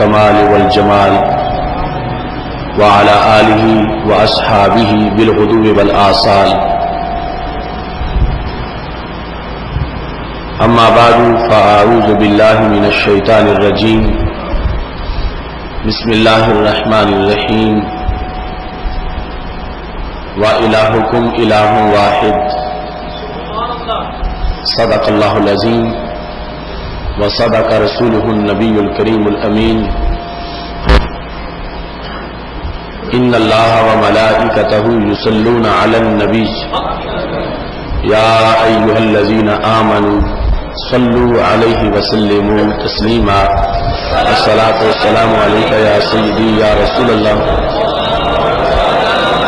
الكمال والجمال وعلى آله وأصحابه بالغدو والآصال. أما بعد فأعوذ بالله من الشيطان الرجيم. بسم الله الرحمن الرحيم. وإلهكم إله واحد. صدق الله العظيم وصدق رسوله النبي الكريم الأمين. إن الله وملائكته يصلون على النبي يا أيها الذين آمنوا صلوا عليه وسلموا تسليما. الصلاة والسلام عليك يا سيدي يا رسول الله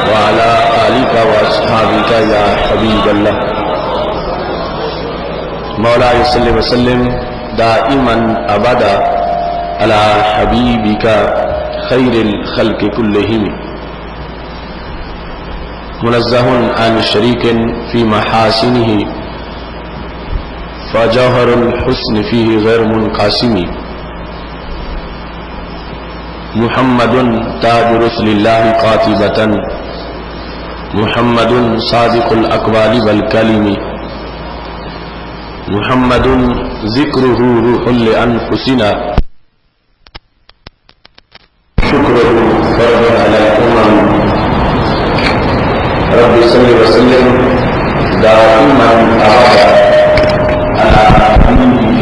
وعلى آلك وأصحابك يا حبيب الله. مولاي صل وسلم دائما أبدا على حبيبك خير الخلق كلهم. منزه عن شريك في محاسنه فجوهر الحسن فيه غير منقسم. محمد تاج رسل الله قاطبة. محمد صادق الأقوال والكلم. محمد ذكره روح لأنفسنا. شكره فرض على الأمم. رب صل وسلم دائما أبدا على حبيبك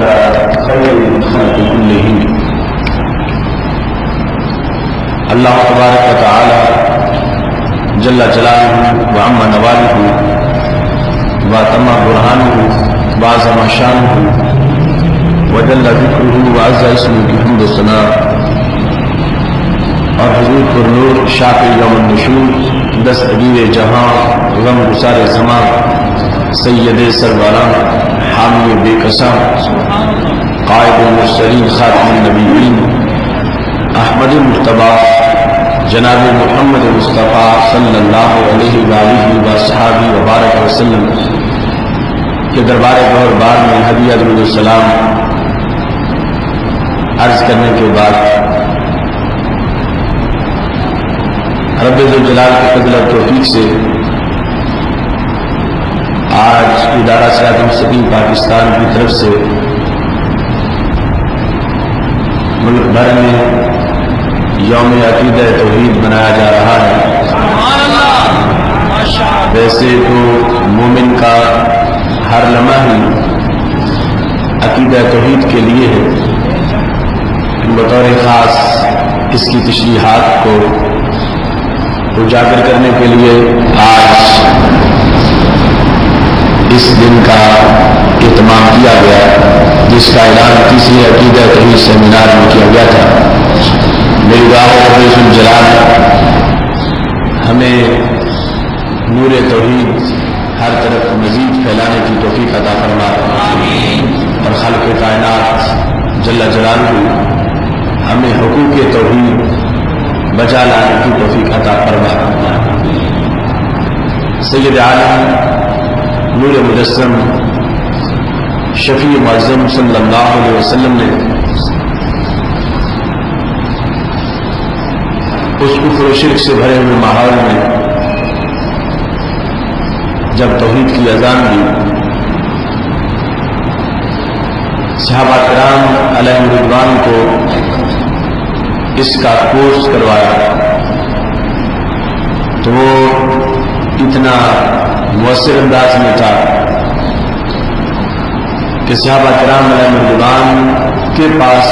خير الخلق كلهم. اللہ تبارک و تعالی جل جلالہ وعم نوالہ وتم برہانہ وعظم شانہ وجل ذکرہ وعز اسمہ کی حمد و ثنا. اور حضور پر نور شافع یوم النشور دستگیر جہاں غم گسار زمان سید سروران حامی بے قسم قائد المرسلین خاتم النبیین احمد المرتبہ جناب محمد مصطفیٰ صلی اللہ علیہ وآلہ وصحابہ وبارک وسلم کے دربار گوہر بار میں ہدیہ درود السلام عرض کرنے کے بعد رب ذوالجلال کے فضل اور توفیق سے آج ادارہ صراط مستقیم پاکستان کی طرف سے ملک بھر میں یوم عقیدہ توحید منایا جا رہا ہے. ویسے تو مومن کا ہر لمحہ ہی عقیدہ توحید کے لیے ہے. بطور خاص اس کی تشریحات کو اجاگر کرنے کے لیے آج اس دن کا اہتمام کیا گیا جس کا اعلان تیسری عقیدہ توحید سیمینار میں کیا گیا تھا. میری دعا ہے رب ذوالجلال ہمیں نور توحید ہر طرف مزید پھیلانے کی توفیق عطا فرمائے اور خالق کائنات جل جلالہ ہمیں حقوق توحید بچا لانے کی توفیق عطا فرمائے. سید عالم نور مجسم شفیع معظم صلی اللہ علیہ وسلم نے اس کفر و شرک سے بھرے ہوئے ماحول میں جب توحید کی اذان دی صحابہ کرام علیہم رضوان کو اس کا کورس کروایا تو وہ اتنا مؤثر انداز میں تھا کہ صحابہ کرام علیہم رضوان کے پاس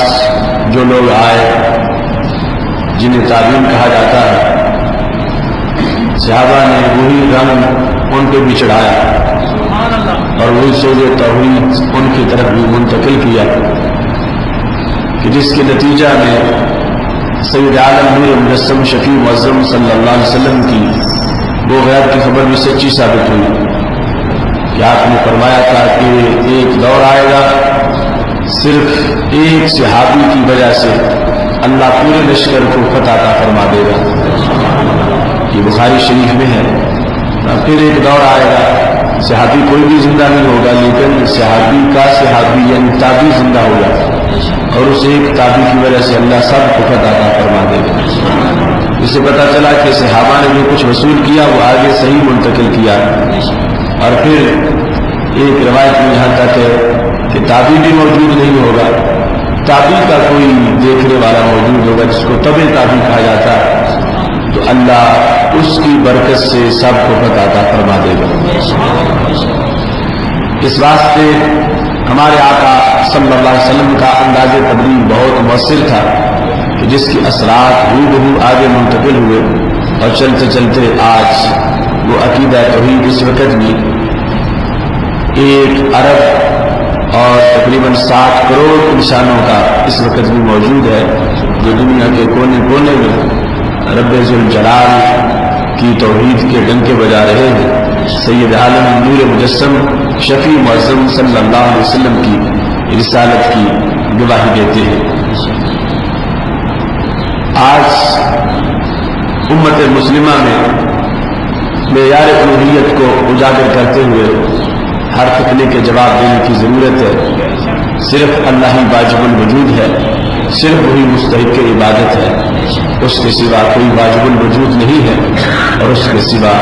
جو لوگ آئے جنہیں تعلیم کہا جاتا ہے صحابہ نے وہی رنگ ان پہ بھی چڑھایا اور وہی سوز توحید ان کی طرف بھی منتقل کیا کہ جس کے نتیجہ میں سید عالم نور مجسم شفیع معظم صلی اللہ علیہ وسلم کی وہ غیب کی خبر بھی سچی ثابت ہوئی کہ آپ نے فرمایا تھا کہ ایک دور آئے گا صرف ایک صحابی کی وجہ سے اللہ پورے لشکر کو فتح عطا فرما دے گا. یہ بخاری شریف میں ہے. پھر ایک دور آئے گا صحابی کوئی بھی زندہ نہیں ہوگا لیکن صحابی کا صحابی یعنی تابعی زندہ ہوگا. اور اس ایک تابی کی وجہ سے اللہ سب کو فتح عطا فرما دے گا۔ اسے پتہ چلا کہ صحابہ نے جو کچھ وصول کیا وہ آگے صحیح منتقل کیا، اور پھر ایک روایت میں یہاں تک ہے کہ تابی بھی موجود نہیں ہوگا، تابی کا کوئی دیکھنے والا موجود ہوگا جس کو تبع تابی کہا جاتا ہے، تو اللہ اس کی برکت سے سب کو فتح عطا فرما دے گا۔ اس واسطے ہمارے آقا صلی اللہ علیہ وسلم کا انداز تبلیغ بہت مؤثر تھا کہ جس کی اثرات ہو آگے منتقل ہوئے، اور چلتے چلتے آج وہ عقیدہ توحید اس وقت بھی 1 ارب اور تقریباً 60 کروڑ انسانوں کا اس وقت بھی موجود ہے، جو دنیا کے کونے کونے میں رب ذوالجلال کی توحید کے ڈنکے بجا رہے ہیں۔ سید عالم نور مجسم شفیع معظم صلی اللہ علیہ وسلم کی رسالت کی گواہی دیتے ہیں۔ آج امت مسلمہ میں معیار الوہیت کو اجاگر کرتے ہوئے ہر فتنے کے جواب دینے کی ضرورت ہے۔ صرف اللہ ہی واجب الوجود ہے، صرف وہی مستحق عبادت ہے، اس کے سوا کوئی واجب الوجود نہیں ہے، اور اس کے سوا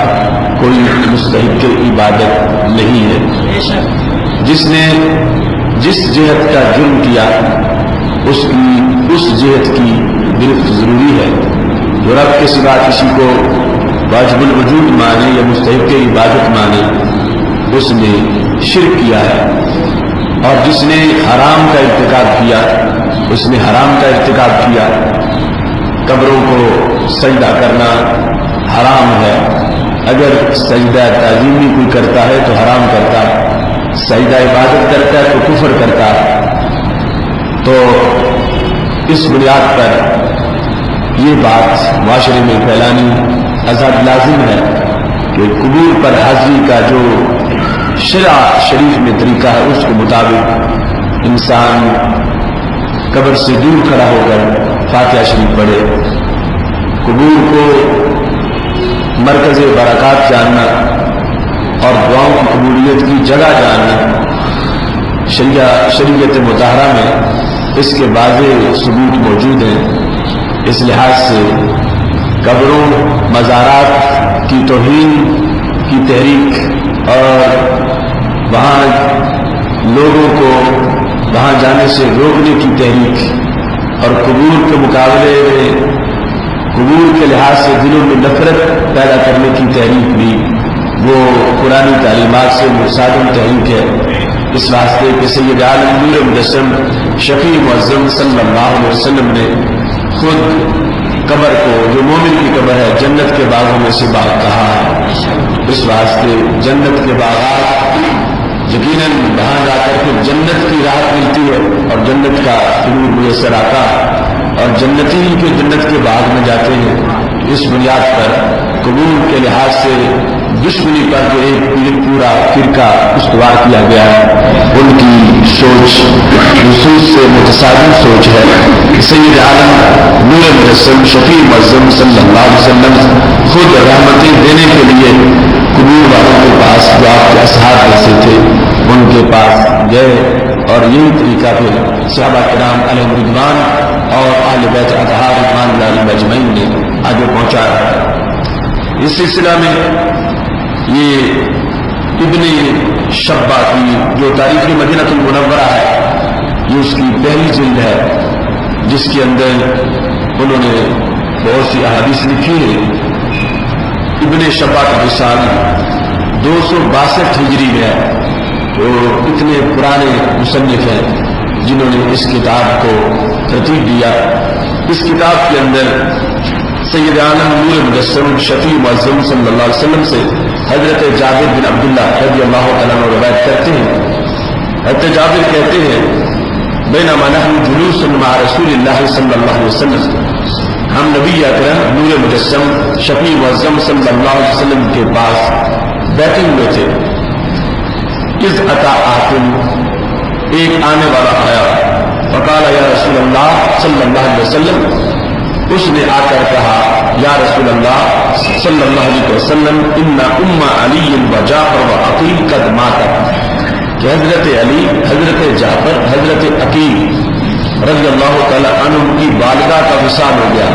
کوئی مستحق عبادت نہیں ہے۔ جس نے جس جہت کا جرم کیا اس جہت کی گرفت ضروری ہے۔ جو رب کے سوا کسی کو واجب الوجود مانے یا مستحق عبادت مانے اس نے شرک کیا ہے، اور جس نے حرام کا ارتکاب کیا اس نے حرام کا ارتکاب کیا۔ قبروں کو سجدہ کرنا حرام ہے، اگر سجدہ تعظیمی کوئی کرتا ہے تو حرام کرتا، سجدہ عبادت کرتا ہے تو کفر کرتا۔ تو اس بنیاد پر یہ بات معاشرے میں پھیلانی ازحد لازم ہے کہ قبور پر حاضری کا جو شرع شریف میں طریقہ ہے اس کے مطابق انسان قبر سے دور کھڑا ہو کر فاتحہ شریف پڑھے۔ قبور کو مرکز برکات جاننا اور دعاؤں کی قبولیت کی جگہ جاننا، شریعت مطہرہ میں اس کے واضح ثبوت موجود ہیں۔ اس لحاظ سے قبروں مزارات کی توہین کی تحریک اور وہاں لوگوں کو وہاں جانے سے روکنے کی تحریک، اور قبور کے مقابلے میں قبور کے لحاظ سے دلوں میں نفرت پیدا کرنے کی تحریک بھی وہ قرآنی تعلیمات سے متصادم تحریک ہے۔ اس واسطے کہ سید عالم نور مجسم شفیع معظم صلی اللہ علیہ وسلم نے خود قبر کو، جو مومن کی قبر ہے، جنت کے باغوں میں سے باغ کہا ہے۔ اس واسطے جنت کے باغات یقیناً وہاں جا کر کے جنت کی راحت ملتی ہے اور جنت کا سرور میسر آتا ہے، اور جنتی کے جنت کے باغ میں جاتے ہیں۔ اس بنیاد پر قبور کے لحاظ سے دشمنی پر جو ایک پورا فرقہ استوار کیا گیا ہے، ان کی سوچ نصوص سے متصادم سوچ ہے۔ سید عالم نور مجسم شفیع معظم صلی اللہ علیہ وسلم خود رحمتیں دینے کے لیے قبور والوں کے پاس، جو آپ کے اصحاب میں سے تھے، ان کے پاس گئے، اور یہی طریقہ پھر صحابہ کرام علیہ رضوان اور اہل بیت اطہار رضوان اللہ علیہم اجمعین نے آگے پہنچایا۔ اس سلسلہ میں یہ ابن شبہ کی جو تاریخ مدینہ المنورہ ہے، یہ اس کی پہلی جلد ہے، جس کے اندر انہوں نے بہت سی احادیث لکھی ہے۔ ابن شبہ کا مثال 262 ہجری میں ہے، تو اتنے پرانے مصنف ہیں جنہوں نے اس کتاب کو ترتیب دیا۔ اس کتاب کے اندر سید عالم نور مجسم شفیع معظم صلی اللہ علیہ وسلم سے حضرت جابر بن عبداللہ رضی اللہ تعالیٰ عنہ روایت کرتے ہیں۔ حضرت جابر کہتے ہیں بینما نحن جلوس مع رسول اللہ صلی اللہ علیہ وسلم، ہم نبی اکرم نور مجسم شفیع معظم صلی اللہ علیہ وسلم کے پاس بیٹھے ہوئے تھے۔ اذ اتا آتن، ایک آنے والا آیا، فقال یا رسول اللہ صلی اللہ علیہ وسلم، اس نے آ کر کہا یا رسول اللہ صلی اللہ علیہ وسلم، ان ام علی و جعفر و عقیل قد ماتت، کہ حضرت علی، حضرت جعفر، حضرت عقیل رضی اللہ تعالی عنہ کی والدہ کا وصال ہو گیا.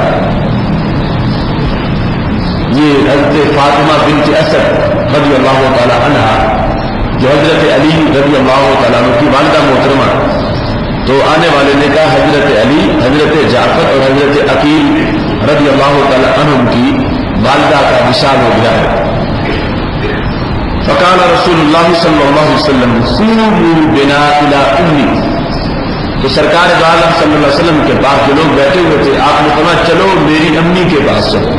یہ حضرت فاطمہ بنت اسد رضی اللہ تعالی عنہ جو حضرت علی رضی اللہ تعالیٰ عنہ کی والدہ محترمہ. تو آنے والے نے کہا حضرت علی، حضرت جعفر اور حضرت عقیل رضی اللہ تعالیٰ عنہ کی والدہ کا وصال ہو گیا ہے. فقال رسول اللہ صلی اللہ علیہ وسلم قوموا بنا الی امی. تو سرکار دو عالم صلی اللہ علیہ وسلم کے پاس جو لوگ بیٹھے ہوئے تھے، آپ نے فرمایا چلو میری امی کے پاس چلو.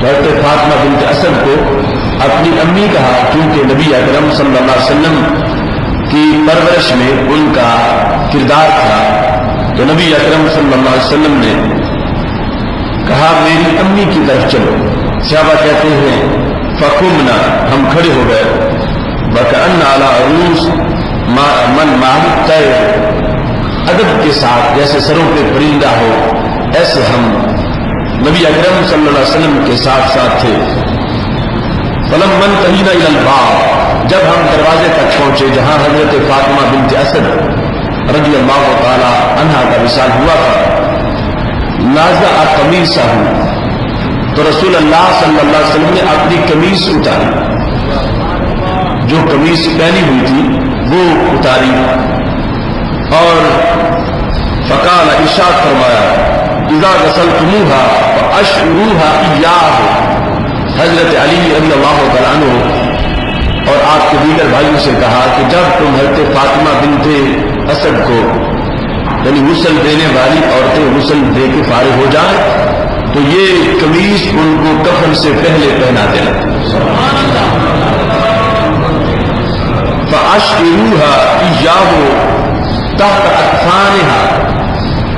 تو حضرت فاطمہ بنت اسد کو اپنی امی کہا، کیونکہ نبی اکرم صلی اللہ علیہ وسلم کی پرورش میں ان کا کردار تھا. تو نبی اکرم صلی اللہ علیہ وسلم نے کہا میری امی کی طرف چلو. صحابہ کہتے ہیں فقمنا، ہم کھڑے ہو گئے. وکأن علی عروس من معه الطیر، ادب کے ساتھ جیسے سروں پہ پرندہ ہو ایسے ہم نبی اکرم صلی اللہ علیہ وسلم کے ساتھ ساتھ تھے. فلما انتهينا الى الباب، جب ہم دروازے تک پہنچے جہاں حضرت فاطمہ بنت اسد رضی اللہ تعالی عنہا کا وصال ہوا تھا، نازع قمیصہ، تو رسول اللہ صلی اللہ علیہ وسلم نے اپنی قمیص اتاری، جو قمیص پہنی ہوئی تھی وہ اتاری. اور فقال، ارشاد فرمایا اذا غسلتموها فاشعروها اياه. حضرت علی رضی اللہ تعالیٰ عنہ اور آپ کے دیگر بھائیوں سے کہا کہ جب تم حضرت فاطمہ بنت اسد کو یعنی غسل دینے والی عورتیں غسل دے کے فارغ ہو جائیں تو یہ قمیص ان کو کفن سے پہلے پہنا دینا. فاشعروها اياه تحت اکفانها.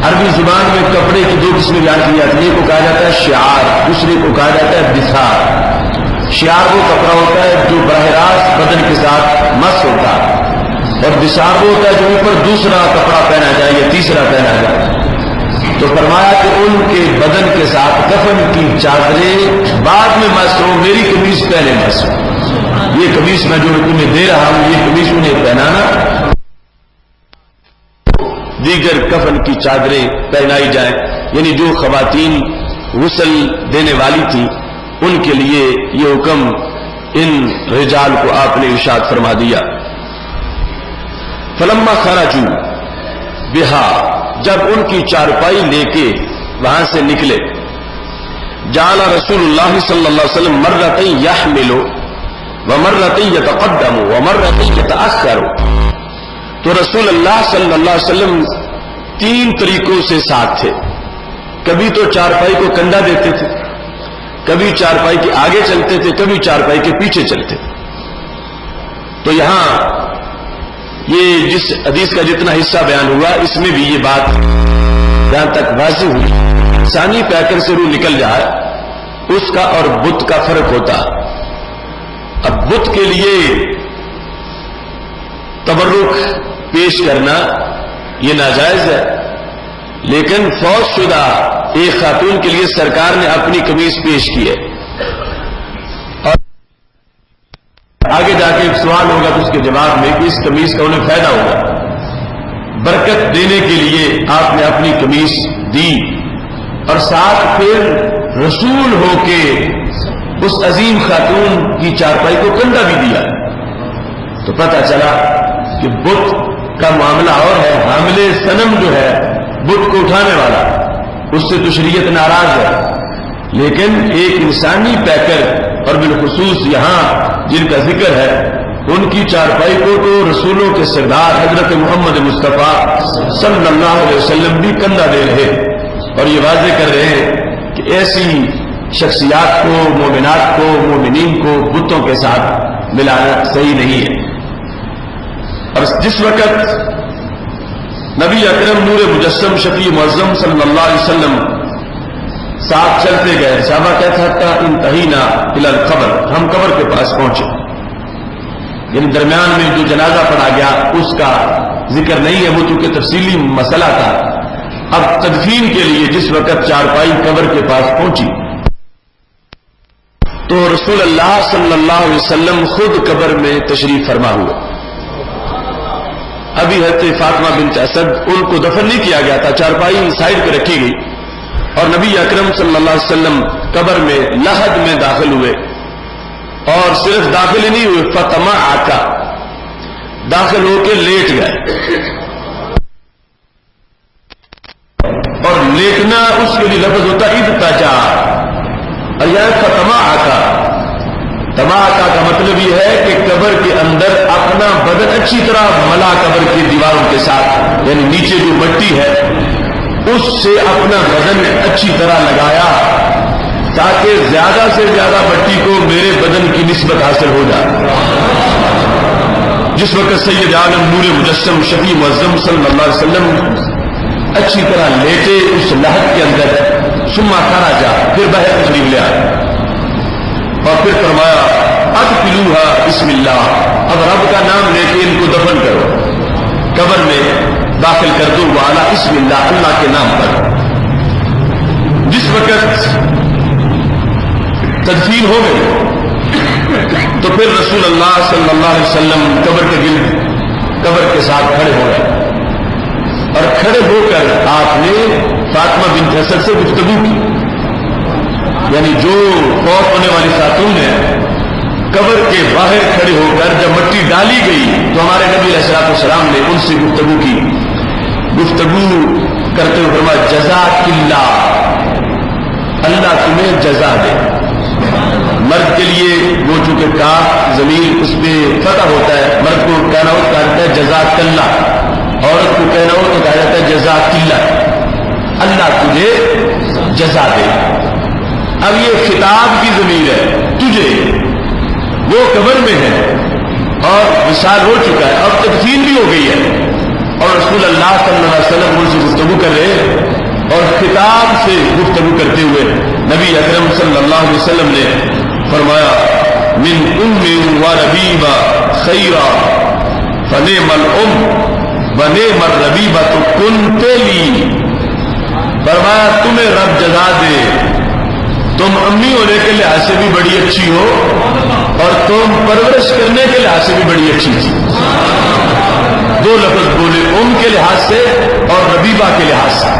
عربی زبان میں کپڑے کی دو قسمیں بیان کی جاتی ہیں، ایک کو کہا جاتا ہے شعار، دوسرے کو کہا جاتا ہے بثار. شعار وہ کپڑا ہوتا ہے جو براہ راست بدن کے ساتھ مس ہوتا ہے، اور بثار وہ ہوتا ہے جو اوپر دوسرا کپڑا پہنا جائے یا تیسرا پہنا جائے. تو فرمایا کہ ان کے بدن کے ساتھ کفن کی چادریں بعد میں مس ہو، میری قمیص پہلے مس ہو. یہ قمیص میں جو تمہیں دے رہا ہوں یہ قمیص انہیں پہنانا، دیگر کفن کی چادریں پہنائی جائیں. یعنی جو خواتین غسل دینے والی تھی ان کے لیے یہ حکم ان رجال کو آپ نے ارشاد فرما دیا. فلما خرجوا بها، جب ان کی چارپائی لے کے وہاں سے نکلے، جعل رسول اللہ صلی اللہ علیہ وسلم مرتين يحمل ومرتين يتقدم ومرتين يتأخر. تو رسول اللہ صلی اللہ علیہ وسلم تین طریقوں سے ساتھ تھے. کبھی تو چارپائی کو کندھا دیتے تھے، کبھی چارپائی کے آگے چلتے تھے، کبھی چارپائی کے پیچھے چلتے. تو یہاں یہ جس حدیث کا جتنا حصہ بیان ہوا اس میں بھی یہ بات جہاں تک واضح ہوئی، ثانی پیکر سے روح نکل جائے اس کا اور بت کا فرق ہوتا. اب بت کے لیے تبرک پیش کرنا یہ ناجائز ہے، لیکن فوت شدہ ایک خاتون کے لیے سرکار نے اپنی قمیص پیش کی ہے. اور آگے جا کے ایک سوال ہوگا تو اس کے جواب میں کہ اس قمیص کا انہیں فائدہ ہوگا. برکت دینے کے لیے آپ نے اپنی قمیص دی اور ساتھ پھر رسول ہو کے اس عظیم خاتون کی چارپائی کو کندھا بھی دیا. تو پتہ چلا کہ بت کا معاملہ اور ہے. حامل صنم جو ہے بت کو اٹھانے والا، اس سے تو شریعت ناراض ہے، لیکن ایک انسانی پیکر اور بالخصوص یہاں جن کا ذکر ہے ان کی چارپائی کو تو رسولوں کے سردار حضرت محمد مصطفیٰ صلی اللہ علیہ وسلم بھی کندھا دے رہے اور یہ واضح کر رہے ہیں کہ ایسی شخصیات کو، مومنات کو، مومنین کو بتوں کے ساتھ ملانا صحیح نہیں ہے. اور جس وقت نبی اکرم نور مجسم شفیع معظم صلی اللہ علیہ وسلم ساتھ چلتے گئے، صحابہ کہتا تھا انتہینا الی القبر، ہم قبر کے پاس پہنچے. یعنی درمیان میں جو جنازہ پڑھا گیا اس کا ذکر نہیں ہے، وہ چونکہ تفصیلی مسئلہ تھا. اب تدفین کے لیے جس وقت چارپائی قبر کے پاس پہنچی تو رسول اللہ صلی اللہ علیہ وسلم خود قبر میں تشریف فرما ہوئے. ابھی حضرت فاطمہ بنت اسد ان کو دفن نہیں کیا گیا تھا، چارپائی سائڈ پہ رکھی گئی اور نبی اکرم صلی اللہ علیہ وسلم قبر میں لحد میں داخل ہوئے، اور صرف داخل ہی نہیں ہوئے، فتمعک، داخل ہو کے لیٹ گئے، اور لیٹنا اس کے لیے لفظ ہوتا اضطجاع، اور یہاں فتمعک، تماکا کا مطلب یہ ہے کہ قبر کے اندر اپنا بدن اچھی طرح ملا، قبر کی دیواروں کے ساتھ، یعنی نیچے جو مٹی ہے اس سے اپنا بدن اچھی طرح لگایا تاکہ زیادہ سے زیادہ مٹی کو میرے بدن کی نسبت حاصل ہو جائے۔ جس وقت سید عالم نور مجسم شفیع معظم صلی اللہ علیہ وسلم اچھی طرح لیٹے اس لحد کے اندر، ثم خرج، پھر باہر تشریف لے آئے اور پھر فرمایا ادخلوها بسم اللہ، اب رب کا نام لے کے ان کو دفن کرو، قبر میں داخل کر دو، وعلی بسم اللہ، اللہ کے نام پر۔ جس وقت تدفین ہو گئی تو پھر رسول اللہ صلی اللہ علیہ وسلم قبر کے گرد قبر کے ساتھ کھڑے ہو گئے، اور کھڑے ہو کر آپ نے فاطمہ بنت اسد سے گفتگو کی، یعنی جو فوت ہونے والی خاتون ہے قبر کے باہر کھڑے ہو کر جب مٹی ڈالی گئی تو ہمارے نبی علیہ الصلوۃ والسلام نے ان سے گفتگو کی، گفتگو کرتے ہوئے فرمایا جزاک اللہ، اللہ تمہیں جزا دے۔ مرد کے لیے وہ چونکہ کاف ضمیر اس پہ فتح ہوتا ہے، مرد کو کہنا ہو کہا جاتا ہے جزاک اللہ، عورت کو کہنا ہو تو کہا جاتا ہے جزاک اللہ، اللہ تجھے جزا دے۔ اب یہ خطاب کی ضمیر ہے تجھے، وہ قبر میں ہے اور وصال ہو چکا ہے اور تدفین بھی ہو گئی ہے، اور رسول اللہ صلی اللہ علیہ وسلم ان سے گفتگو کر رہے ہیں، اور خطاب سے گفتگو کرتے ہوئے نبی اکرم صلی اللہ علیہ وسلم نے فرمایا من ام و ربیبہ خیرا فنعم الام ونعم الربیبہ کنت لی، فرمایا تمہیں رب جزا دے، تم امی ہونے کے لحاظ سے بھی بڑی اچھی ہو اور تم پرورش کرنے کے لحاظ سے بھی بڑی اچھی تھی۔ دو لفظ بولے، ام کے لحاظ سے اور ربیبہ کے لحاظ سے،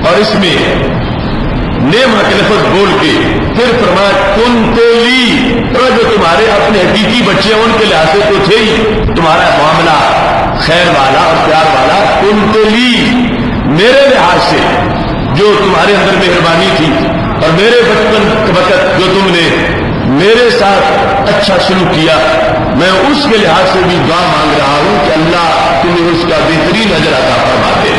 اور اس میں نعمہ کے لفظ بول کے پھر فرمایا کنت لی، جو تمہارے اپنے حقیقی بچے ہیں ان کے لحاظ سے تو تھے ہی، تمہارا معاملہ خیر والا اور پیار والا، کنت لی میرے لحاظ سے جو تمہارے اندر مہربانی تھی اور میرے بچپن کے وقت جو تم نے میرے ساتھ اچھا سلوک کیا، میں اس کے لحاظ سے بھی دعا مانگ رہا ہوں کہ اللہ تمہیں اس کا بہترین اجر عطا فرما دے۔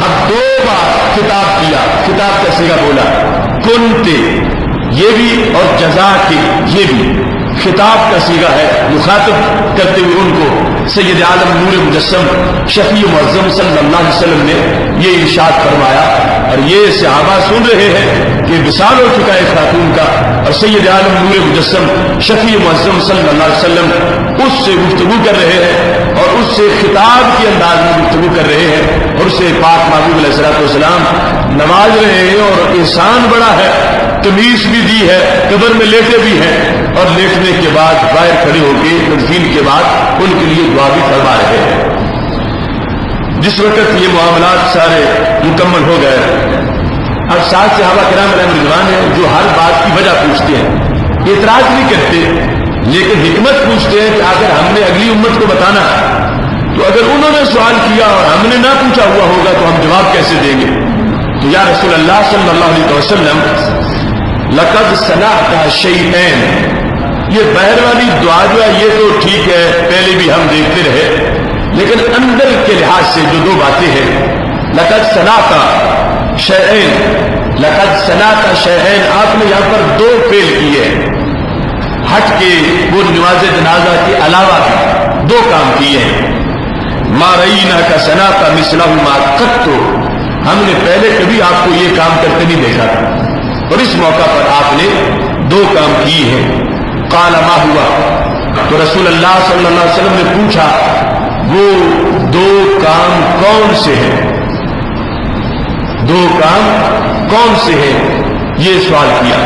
اب دو بار خطاب کیا، خطاب کا صیغہ بولا کنتے یہ بھی اور جزا کے یہ بھی، خطاب کا صیغہ ہے، مخاطب کرتے ہوئے ان کو سید عالم نور مجسم شفیع معظم صلی اللہ علیہ وسلم نے یہ ارشاد فرمایا، اور یہ صحابہ سن رہے ہیں کہ وصال ہو چکا ہے خاتون کا، اور سید عالم نور مجسم شفیع معظم صلی اللہ علیہ وسلم اس سے گفتگو کر رہے ہیں اور اس سے خطاب کے انداز میں گفتگو کر رہے ہیں، اور اسے پاک محبوب علیہ الصلوۃ والسلام نواز رہے ہیں، اور احسان بڑا ہے، تمیز بھی دی ہے، قبر میں لیٹے بھی ہیں، اور لیٹنے کے بعد باہر کھڑے ہو کے تدفین کے بعد ان کے لیے دعا بھی فرما رہے ہیں۔ جس وقت یہ معاملات سارے مکمل ہو گئے، اب ساتھ صحابہ کرام علیہ رضوان ہیں جو ہر بات کی وجہ پوچھتے ہیں، اعتراض نہیں کرتے لیکن حکمت پوچھتے ہیں کہ اگر ہم نے اگلی امت کو بتانا تو اگر انہوں نے سوال کیا اور ہم نے نہ پوچھا ہوا ہوگا تو ہم جواب کیسے دیں گے؟ تو یا رسول اللہ صلی اللہ علیہ وسلم لقد صنعت شیئین، یہ باہر والی دعا جو ہے یہ تو ٹھیک ہے، پہلے بھی ہم دیکھتے رہے، لیکن اندر کے لحاظ سے جو دو باتیں ہیں، لقد صنعت شیئین، لقد صنعت شیئین، آپ نے یہاں پر دو فعل کیے، ہٹ کے وہ نماز جنازہ کے علاوہ بھی دو کام کیے ہیں۔ ما رئینا کا صنعت مثلہ ما قط، ہم نے پہلے کبھی آپ کو یہ کام کرتے نہیں دیکھا تھا، اور اس موقع پر آپ نے دو کام کیے ہیں۔ قال ما ہوا، تو رسول اللہ صلی اللہ علیہ وسلم نے پوچھا وہ دو کام کون سے ہیں، دو کام کون سے ہیں، یہ سوال کیا۔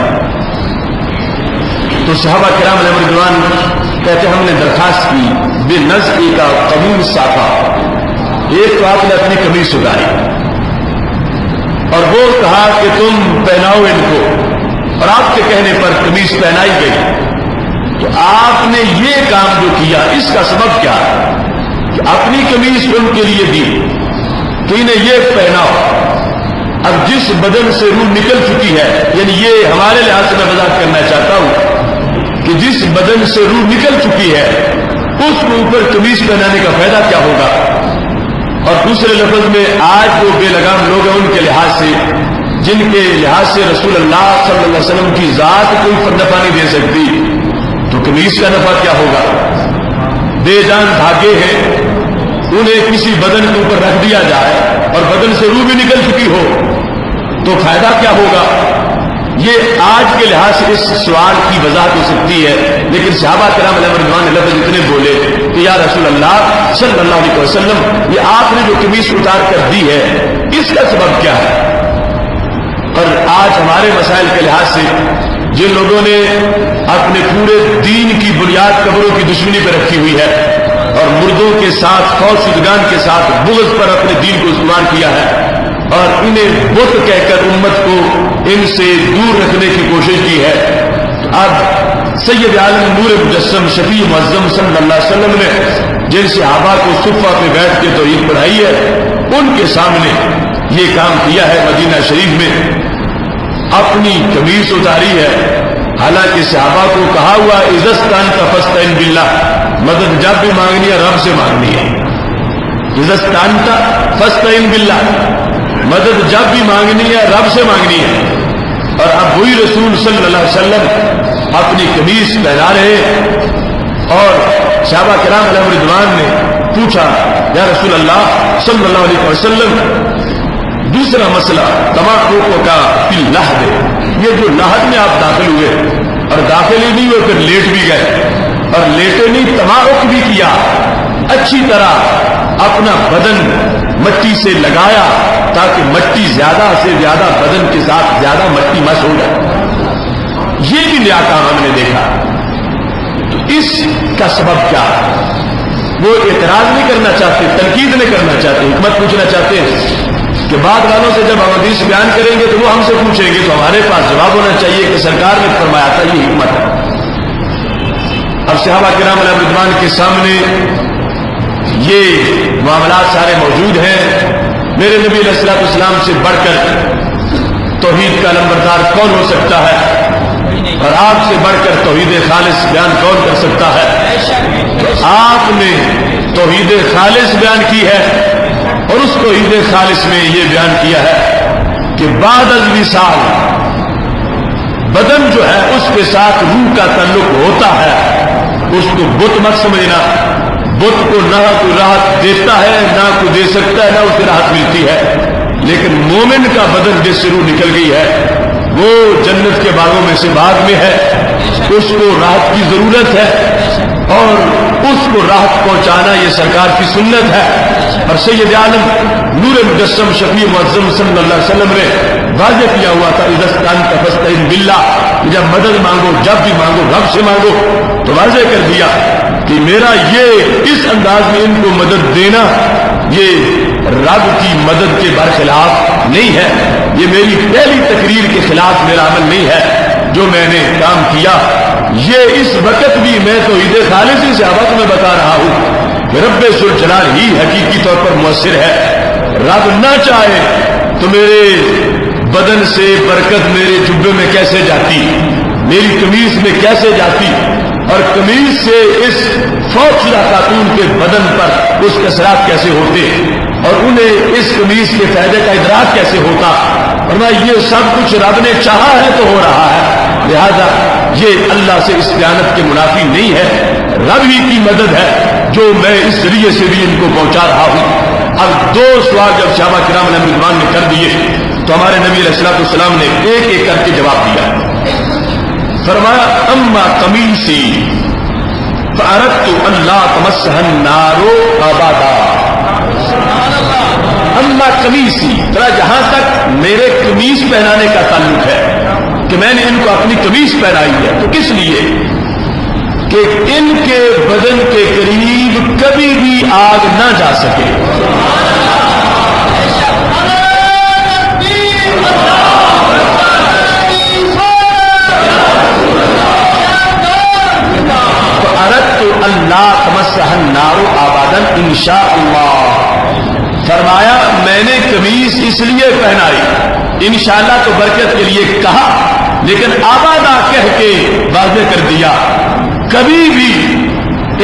تو صحابہ کرام علیہ رضوان کہتے ہم نے درخواست کی بے نزع کا قبول ساکھا، ایک تو آپ نے اپنی قمیص اتاری اور وہ کہا کہ تم پہناؤ ان کو، اور آپ کے کہنے پر قمیص پہنائی گئی۔ تو آپ نے یہ کام جو کیا اس کا سبب کیا کہ اپنی قمیص ان کے لیے دی کہ انہیں یہ پہناؤ۔ اب جس بدن سے روح نکل چکی ہے، یعنی یہ ہمارے لحاظ سے میں وضاحت کرنا چاہتا ہوں کہ جس بدن سے روح نکل چکی ہے اس کو اوپر قمیص پہنانے کا فائدہ کیا ہوگا؟ اور دوسرے لفظ میں آج جو بے لگام لوگ ہیں ان کے لحاظ سے، جن کے لحاظ سے رسول اللہ صلی اللہ علیہ وسلم کی ذات کوئی نفع نہیں دے سکتی، تو قمیص کا نفع کیا ہوگا؟ بے جان بھاگے ہیں، انہیں کسی بدن کے اوپر رکھ دیا جائے اور بدن سے روح بھی نکل چکی ہو تو فائدہ کیا ہوگا؟ یہ آج کے لحاظ سے اس سوال کی وضاحت ہو سکتی ہے، لیکن صحابہ کرام علیہ رضوان نے لفظ اتنے بولے کہ یا رسول اللہ صلی اللہ علیہ وسلم، یہ آپ نے جو قمیص اتار کر دی ہے اس کا سبب کیا ہے؟ اور آج ہمارے مسائل کے لحاظ سے جن لوگوں نے اپنے پورے دین کی بنیاد قبروں کی دشمنی پہ رکھی ہوئی ہے اور مردوں کے ساتھ فوج شدگان کے ساتھ بغض پر اپنے دین کو استعمال کیا ہے اور انہیں بت کہہ کر امت کو ان سے دور رکھنے کی کوشش کی ہے، اب سید عالم نور مجسم شفیع معظم صلی اللہ علیہ وسلم نے جن صحابہ کو صفہ پہ بیٹھ کے توحید پڑھائی ہے ان کے سامنے یہ کام کیا ہے، مدینہ شریف میں اپنی قمیص اتاری ہے، حالانکہ صحابہ کو کہا ہوا عزستان کا فاستعن باللہ، مدد جب بھی مانگنی ہے رب سے مانگنی ہے، عزستان کا فاستعن باللہ، مدد جب بھی مانگنی ہے رب سے مانگنی ہے۔ اور اب وہی رسول صلی اللہ علیہ وسلم اپنی قمیص پہنا رہے اور صحابہ کرام علیہ رضوان نے پوچھا یا رسول اللہ صلی اللہ علیہ وسلم دوسرا مسئلہ تماکو کا فی لحد، یہ جو لحد میں آپ داخل ہوئے اور داخل ہی نہیں ہوئے پھر لیٹ بھی گئے اور لیٹے نہیں تماک بھی کیا، اچھی طرح اپنا بدن مٹی سے لگایا تاکہ مٹی زیادہ سے زیادہ بدن کے ساتھ زیادہ مٹی مس ہو جائے، یہ بھی نیا کام ہم نے دیکھا۔ تو اس کا سبب کیا ہے؟ وہ اعتراض نہیں کرنا چاہتے، تنقید نہیں کرنا چاہتے، حکمت پوچھنا چاہتے ہیں کہ بعد والوں سے جب ہم حدیث بیان کریں گے تو وہ ہم سے پوچھیں گے تو ہمارے پاس جواب ہونا چاہیے کہ سرکار نے فرمایا تھا، یہ حکمت ہے۔ اب صحابہ کرام علیہ رضوان کے سامنے یہ معاملات سارے موجود ہیں۔ میرے نبی علیہ الصلوۃ والسلام سے بڑھ کر توحید کا نمبردار کون ہو سکتا ہے اور آپ سے بڑھ کر توحید خالص بیان کون کر سکتا ہے؟ تو آپ نے توحید خالص بیان کی ہے اور اس توحید خالص میں یہ بیان کیا ہے کہ بعد از وصال بدن جو ہے اس کے ساتھ روح کا تعلق ہوتا ہے، اس کو بت مت سمجھنا، بت کو نہ کوئی راحت دیتا ہے نہ کوئی دے سکتا ہے نہ اسے راحت ملتی ہے، لیکن مومن کا بدن جس سے روح نکل گئی ہے وہ جنت کے باغوں میں سے باغ میں ہے، اس کو راحت کی ضرورت ہے اور اس کو راحت پہنچانا یہ سرکار کی سنت ہے۔ اور سید عالم نور مجسم شفیع معظم صلی اللہ علیہ وسلم نے واضح کیا ہوا تھا عزستان کا فاستعن باللہ، جب مدد مانگو جب بھی مانگو رب سے مانگو، تو واضح کر دیا کہ میرا یہ اس انداز میں ان کو مدد دینا یہ رب کی مدد کے برخلاف نہیں ہے، یہ میری پہلی تقریر کے خلاف میرا عمل نہیں ہے جو میں نے کام کیا، یہ اس وقت بھی میں توحید خالص سے آپ میں بتا رہا ہوں کہ رب ذوالجلال ہی حقیقی طور پر مؤثر ہے۔ رب نہ چاہے تو میرے بدن سے برکت میرے جبے میں کیسے جاتی، میری قمیص میں کیسے جاتی، اور قمیص سے اس فوت شدہ خاتون کے بدن پر اس کے اثرات کیسے ہوتے اور انہیں اس قمیص کے فائدے کا ادراک کیسے ہوتا، ورنہ یہ سب کچھ رب نے چاہا ہے تو ہو رہا ہے، لہذا یہ اللہ سے استعانت کے منافی نہیں ہے، رب ہی کی مدد ہے جو میں اس ذریعے سے بھی ان کو پہنچا رہا ہوں۔ اب دو سوال جب صحابہ کرام علیہ رضوان نے کر دیے تو ہمارے نبی علیہ الصلوۃ والسلام نے ایک ایک کر کے جواب دیا۔ فرمایا اما قمیصی فاردت ان لا تمسہ النار ابدا، اما قمیصی، جہاں تک میرے قمیص پہنانے کا تعلق ہے کہ میں نے ان کو اپنی قمیص پہنائی ہے تو کس لیے؟ کہ ان کے بدن کے قریب کبھی بھی آگ نہ جا سکے. اللہ تمسح النار آبادن انشاءاللہ. فرمایا میں نے قمیص اس لیے پہنائی، انشاءاللہ تو برکت کے لیے کہا، لیکن آبادہ کہہ کے واضح کر دیا کبھی بھی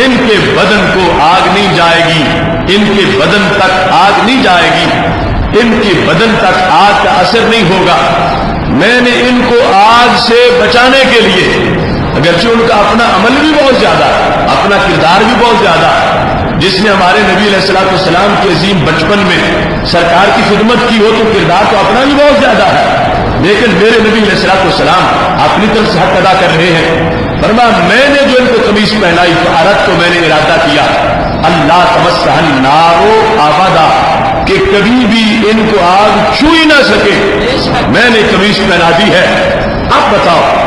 ان کے بدن کو آگ نہیں جائے گی، ان کے بدن تک آگ نہیں جائے گی، ان کے بدن تک آگ کا اثر نہیں ہوگا. میں نے ان کو آگ سے بچانے کے لیے، اگرچہ ان کا اپنا عمل بھی بہت زیادہ، اپنا کردار بھی بہت زیادہ، جس نے ہمارے نبی علیہ الصلوۃ والسلام کے عظیم بچپن میں سرکار کی خدمت کی ہو تو کردار تو اپنا بھی بہت زیادہ ہے، لیکن میرے نبی علیہ الصلوۃ والسلام اپنی طرف سے حق ادا کر رہے ہیں. فرمایا میں نے جو ان کو قمیص پہنائی تو عرض کو میں نے ارادہ کیا اللہ تمسح النار آبادہ کہ کبھی بھی ان کو آگ چھو ہی نہ سکے، میں نے قمیص پہنا دی ہے. اب بتاؤ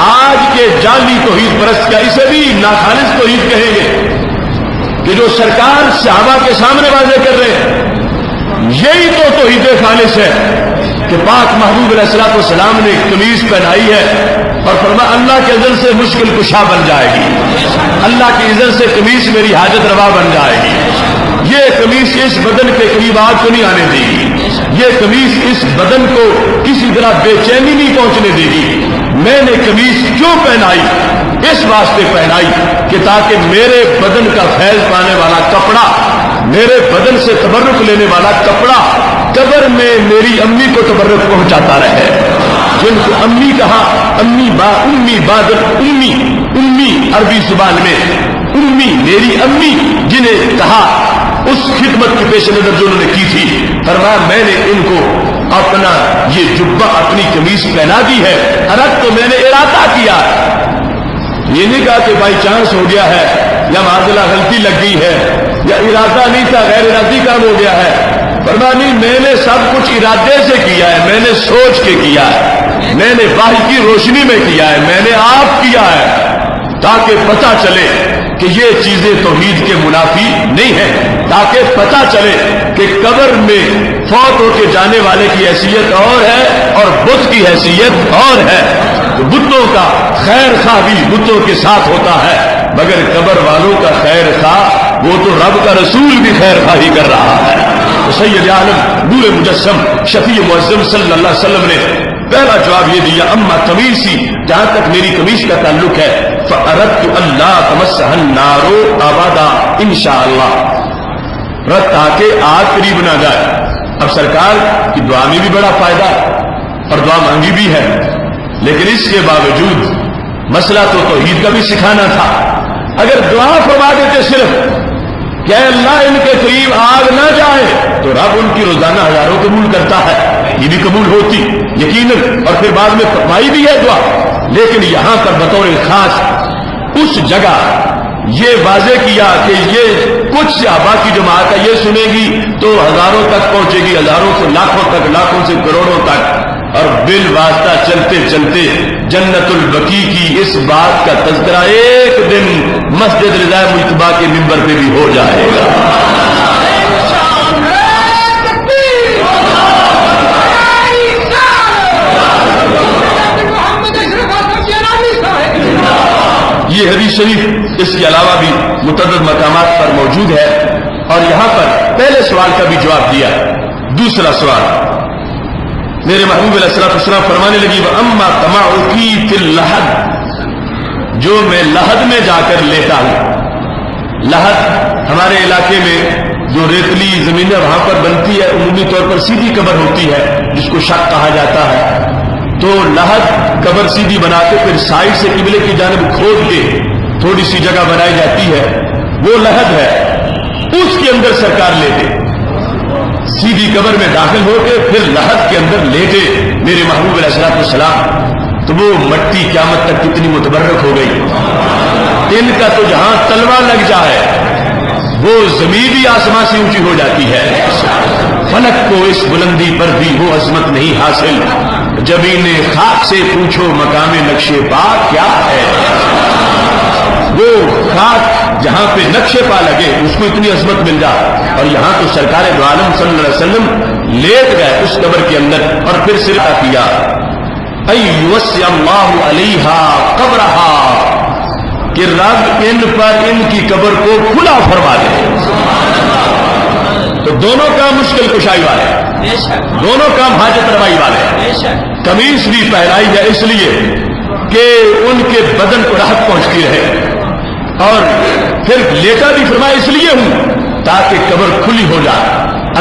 آج کے جعلی توحید پرست کا اسے بھی ناخالص توحید کہیں گے کہ جو سرکار صحابہ کے سامنے واضح کر رہے ہیں، یہی تو توحید خالص ہے کہ پاک محبوب علیہ الصلوۃ والسلام نے قمیص پہنائی ہے اور فرمایا اللہ کے اذن سے مشکل کشا بن جائے گی، اللہ کے اذن سے قمیص میری حاجت روا بن جائے گی. یہ قمیص اس بدن کے قریب آگ کو نہیں آنے دے گی، یہ قمیص اس بدن کو کسی طرح بے چینی نہیں پہنچنے دے گی. میں نے قمیص کیوں پہنائی؟ اس واسطے پہنائی کہ تاکہ میرے بدن کا فیض پانے والا کپڑا، میرے بدن سے تبرک لینے والا کپڑا قبر میں میری امی کو تبرک پہنچاتا رہے. جن کو امی کہا، امی بادل امی، امی عربی زبان میں امی میری امی، جنہیں کہا اس خدمت کی پیش نظر جو انہوں نے کی تھی. فرمایا میں نے ان کو اپنا یہ جبہ، اپنی قمیص پہنا دی ہے. عرض تو میں نے ارادہ کیا، یہ نہیں کہا کہ بائی چانس ہو گیا ہے یا معذلہ غلطی لگ گئی ہے یا ارادہ نہیں تھا غیر ارادی کام ہو گیا ہے. فرمایا نہیں، میں نے سب کچھ ارادے سے کیا ہے، میں نے سوچ کے کیا ہے، میں نے وحی کی روشنی میں کیا ہے، میں نے آپ کیا ہے تاکہ پتہ چلے کہ یہ چیزیں توحید کے منافی نہیں ہیں، تاکہ پتہ چلے کہ قبر میں فوت ہو کے جانے والے کی حیثیت اور ہے اور بت کی حیثیت اور ہے. بتوں کا خیر خواہ بھی بتوں کے ساتھ ہوتا ہے، مگر قبر والوں کا خیر خواہ وہ تو رب کا رسول بھی خیر خواہی کر رہا ہے. سید عالم نور مجسم شفیع معظم صلی اللہ علیہ وسلم نے پہلا جواب یہ دیا اما قمیصی، جہاں تک میری قمیص کا تعلق ہے، فَأَرَدْتُ أَلَّا تَمَسَّهَا النَّارُ أَبَدًا انشاءاللہ، رد تاکہ آگ قریب نہ جائے. اب سرکار کی دعا میں بھی بڑا فائدہ اور دعا مانگی بھی ہے، لیکن اس کے باوجود مسئلہ تو توحید کا بھی سکھانا تھا. اگر دعا فرما دیتے صرف کہ اے اللہ ان کے قریب آگ نہ جائے، تو رب ان کی روزانہ ہزاروں قبول کرتا ہے، یہ بھی قبول ہوتی یقیناً، اور پھر بعد میں فرمائی بھی ہے دعا. لیکن یہاں پر بطور خاص اس جگہ یہ واضح کیا کہ یہ کچھ صحابہ کی جماعت ہے، یہ سنے گی تو ہزاروں تک پہنچے گی، ہزاروں سے لاکھوں تک، لاکھوں سے کروڑوں تک، اور بالواسطہ چلتے چلتے جنت البقیع کی اس بات کا تذکرہ ایک دن مسجد رضا مجتبیٰ کے ممبر پہ بھی ہو جائے گا. یہ حدیث شریف اس کے علاوہ بھی متعدد مقامات پر موجود ہے، اور یہاں پر پہلے سوال کا بھی جواب دیا. دوسرا سوال، میرے محبوب علیہ الصلوۃ والسلام فرمانے لگی وَأَمَّا تَمَعُكِي فِي اللَّحَدِ، جو میں لحد میں جا کر لیتا ہوں. لحد ہمارے علاقے میں جو ریتلی زمینیں وہاں پر بنتی ہے، عمومی طور پر سیدھی قبر ہوتی ہے جس کو شق کہا جاتا ہے. تو لحد قبر سیدھی بنا کے پھر سائڈ سے قبلے کی جانب کھود کے تھوڑی سی جگہ بنائی جاتی ہے، وہ لحد ہے. اس کے اندر سرکار لیتے، سیدھی قبر میں داخل ہو کے پھر لحد کے اندر لیٹے میرے محبوب علیہ الصلوۃ والسلام. تو وہ مٹی قیامت تک کتنی متبرک ہو گئی. ان کا تو جہاں تلوا لگ جائے وہ زمین بھی آسمان سے اونچی ہو جاتی ہے. فلک کو اس بلندی پر بھی وہ عظمت نہیں حاصل. جبین خاک سے پوچھو مقام نقش پا کیا ہے. وہ خاک جہاں پہ نقشے پا لگے اس کو اتنی عظمت مل جائے، اور یہاں تو سرکار دو عالم صلی اللہ علیہ وسلم لیٹ گئے اس قبر کے اندر، اور پھر سرکا کیا ایوسع اللہ علیہا قبرہا، کہ رب ان پر ان کی قبر کو کھلا فرما دے۔ تو دونوں کام مشکل کشائی والے، دونوں کام حاجت روائی والے۔ قمیص بھی پہنائی ہے اس لیے کہ ان کے بدن کو راحت پہنچتی رہے، اور پھر لیٹا بھی فرمایا اس لیے ہوں تاکہ قبر کھلی ہو جائے،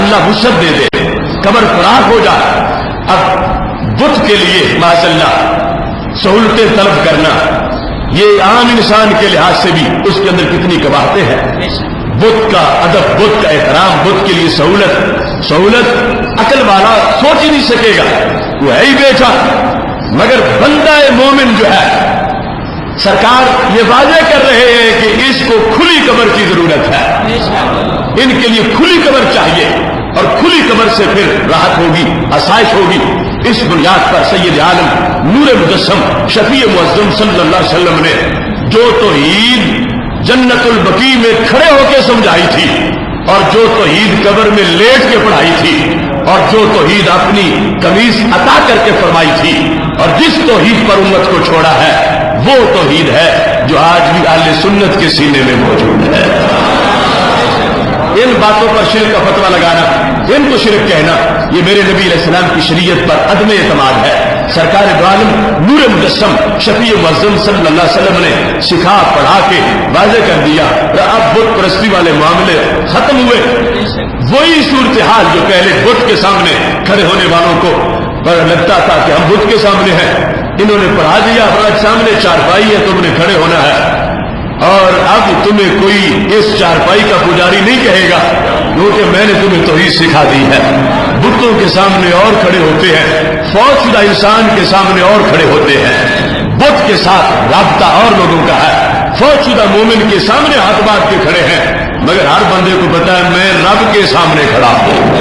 اللہ وسعت دے دے، قبر فراغ ہو جائے۔ اب بت کے لیے ماشاء اللہ سہولتیں طلب کرنا، یہ عام انسان کے لحاظ سے بھی اس کے اندر کتنی قباحتیں ہیں۔ بت کا ادب، بت کا احترام، بت کے لیے سہولت عقل والا سوچ ہی نہیں سکے گا، وہ ہے ہی بیٹھا۔ مگر بندہ مومن جو ہے، سرکار یہ واضح کر رہے ہیں کہ اس کو کھلی قبر کی ضرورت ہے، ان کے لیے کھلی قبر چاہیے، اور کھلی قبر سے پھر راحت ہوگی، آسائش ہوگی۔ اس بنیاد پر سید عالم نور مجسم شفیع معظم صلی اللہ علیہ وسلم نے جو توحید جنت البقیع میں کھڑے ہو کے سمجھائی تھی، اور جو توحید قبر میں لیٹ کے پڑھائی تھی، اور جو توحید اپنی قمیص عطا کر کے فرمائی تھی، اور جس توحید پر امت کو چھوڑا ہے، وہ توحید ہے جو آج بھی اہل سنت کے سینے میں موجود ہے۔ ان باتوں پر شرک کا فتویٰ لگانا، ان کو شرک کہنا، یہ میرے نبی علیہ السلام کی شریعت پر عدم اعتماد ہے۔ سرکار دو عالم نور مجسم شفیع معظم صلی اللہ علیہ وسلم نے سکھا پڑھا کے واضح کر دیا، اب بت پرستی والے معاملے ختم ہوئے۔ وہی صورتحال جو پہلے بت کے سامنے کھڑے ہونے والوں کو لگتا تھا کہ ہم بت کے سامنے ہیں، انہوں نے پڑھا دیا سامنے چارپائی ہے، تم نے کھڑے ہونا ہے، اور اب تمہیں کوئی اس چارپائی کا پجاری نہیں کہے گا، کیونکہ میں نے تمہیں توحید سکھا دی ہے۔ بتوں کے سامنے اور کھڑے ہوتے ہیں، فوت شدہ انسان کے سامنے اور کھڑے ہوتے ہیں، بت کے ساتھ رابطہ اور لوگوں کا ہے، فوت شدہ مومن کے سامنے ہاتھ باندھ کے کھڑے ہیں، مگر ہر بندے کو پتا ہے میں رب کے سامنے کھڑا ہوں،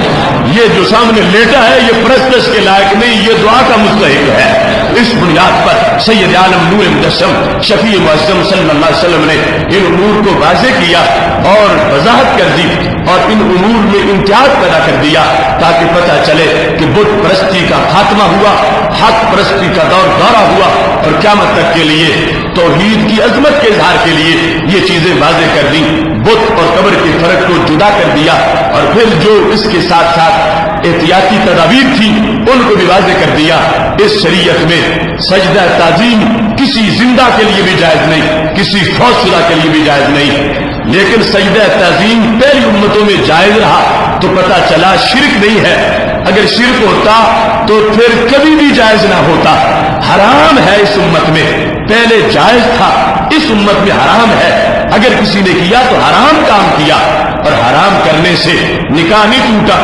یہ جو سامنے لیٹا ہے یہ پرستش کے لائق نہیں، یہ دعا کا مستحق ہے۔ اس بنیاد پر سید عالم نور مجسم شفیع معظم صلی اللہ علیہ وسلم نے ان امور کو واضح کیا اور وضاحت کر دی، اور ان امور میں امتیاز پیدا کر دیا تاکہ پتہ چلے کہ بت پرستی کا خاتمہ ہوا، حق پرستی کا دورہ ہوا، اور قیامت تک کے لیے توحید کی عظمت کے اظہار کے لیے یہ چیزیں واضح کر دی، بت اور قبر کے فرق کو جدا کر دیا، اور پھر جو اس کے ساتھ ساتھ احتیاطی تدابیر تھی ان کو بھی واضح کر دیا۔ اس شریعت میں سجدہ تعظیم کسی زندہ کے لیے بھی جائز نہیں، کسی فوت شدہ کے لیے بھی جائز نہیں، لیکن سجدہ تعظیم پہلی امتوں میں جائز رہا تو پتہ چلا شرک نہیں ہے، اگر شرک ہوتا تو پھر کبھی بھی جائز نہ ہوتا، حرام ہے اس امت میں، پہلے جائز تھا اس امت میں حرام ہے، اگر کسی نے کیا تو حرام کام کیا، اور حرام کرنے سے نکاح نہیں ٹوٹا،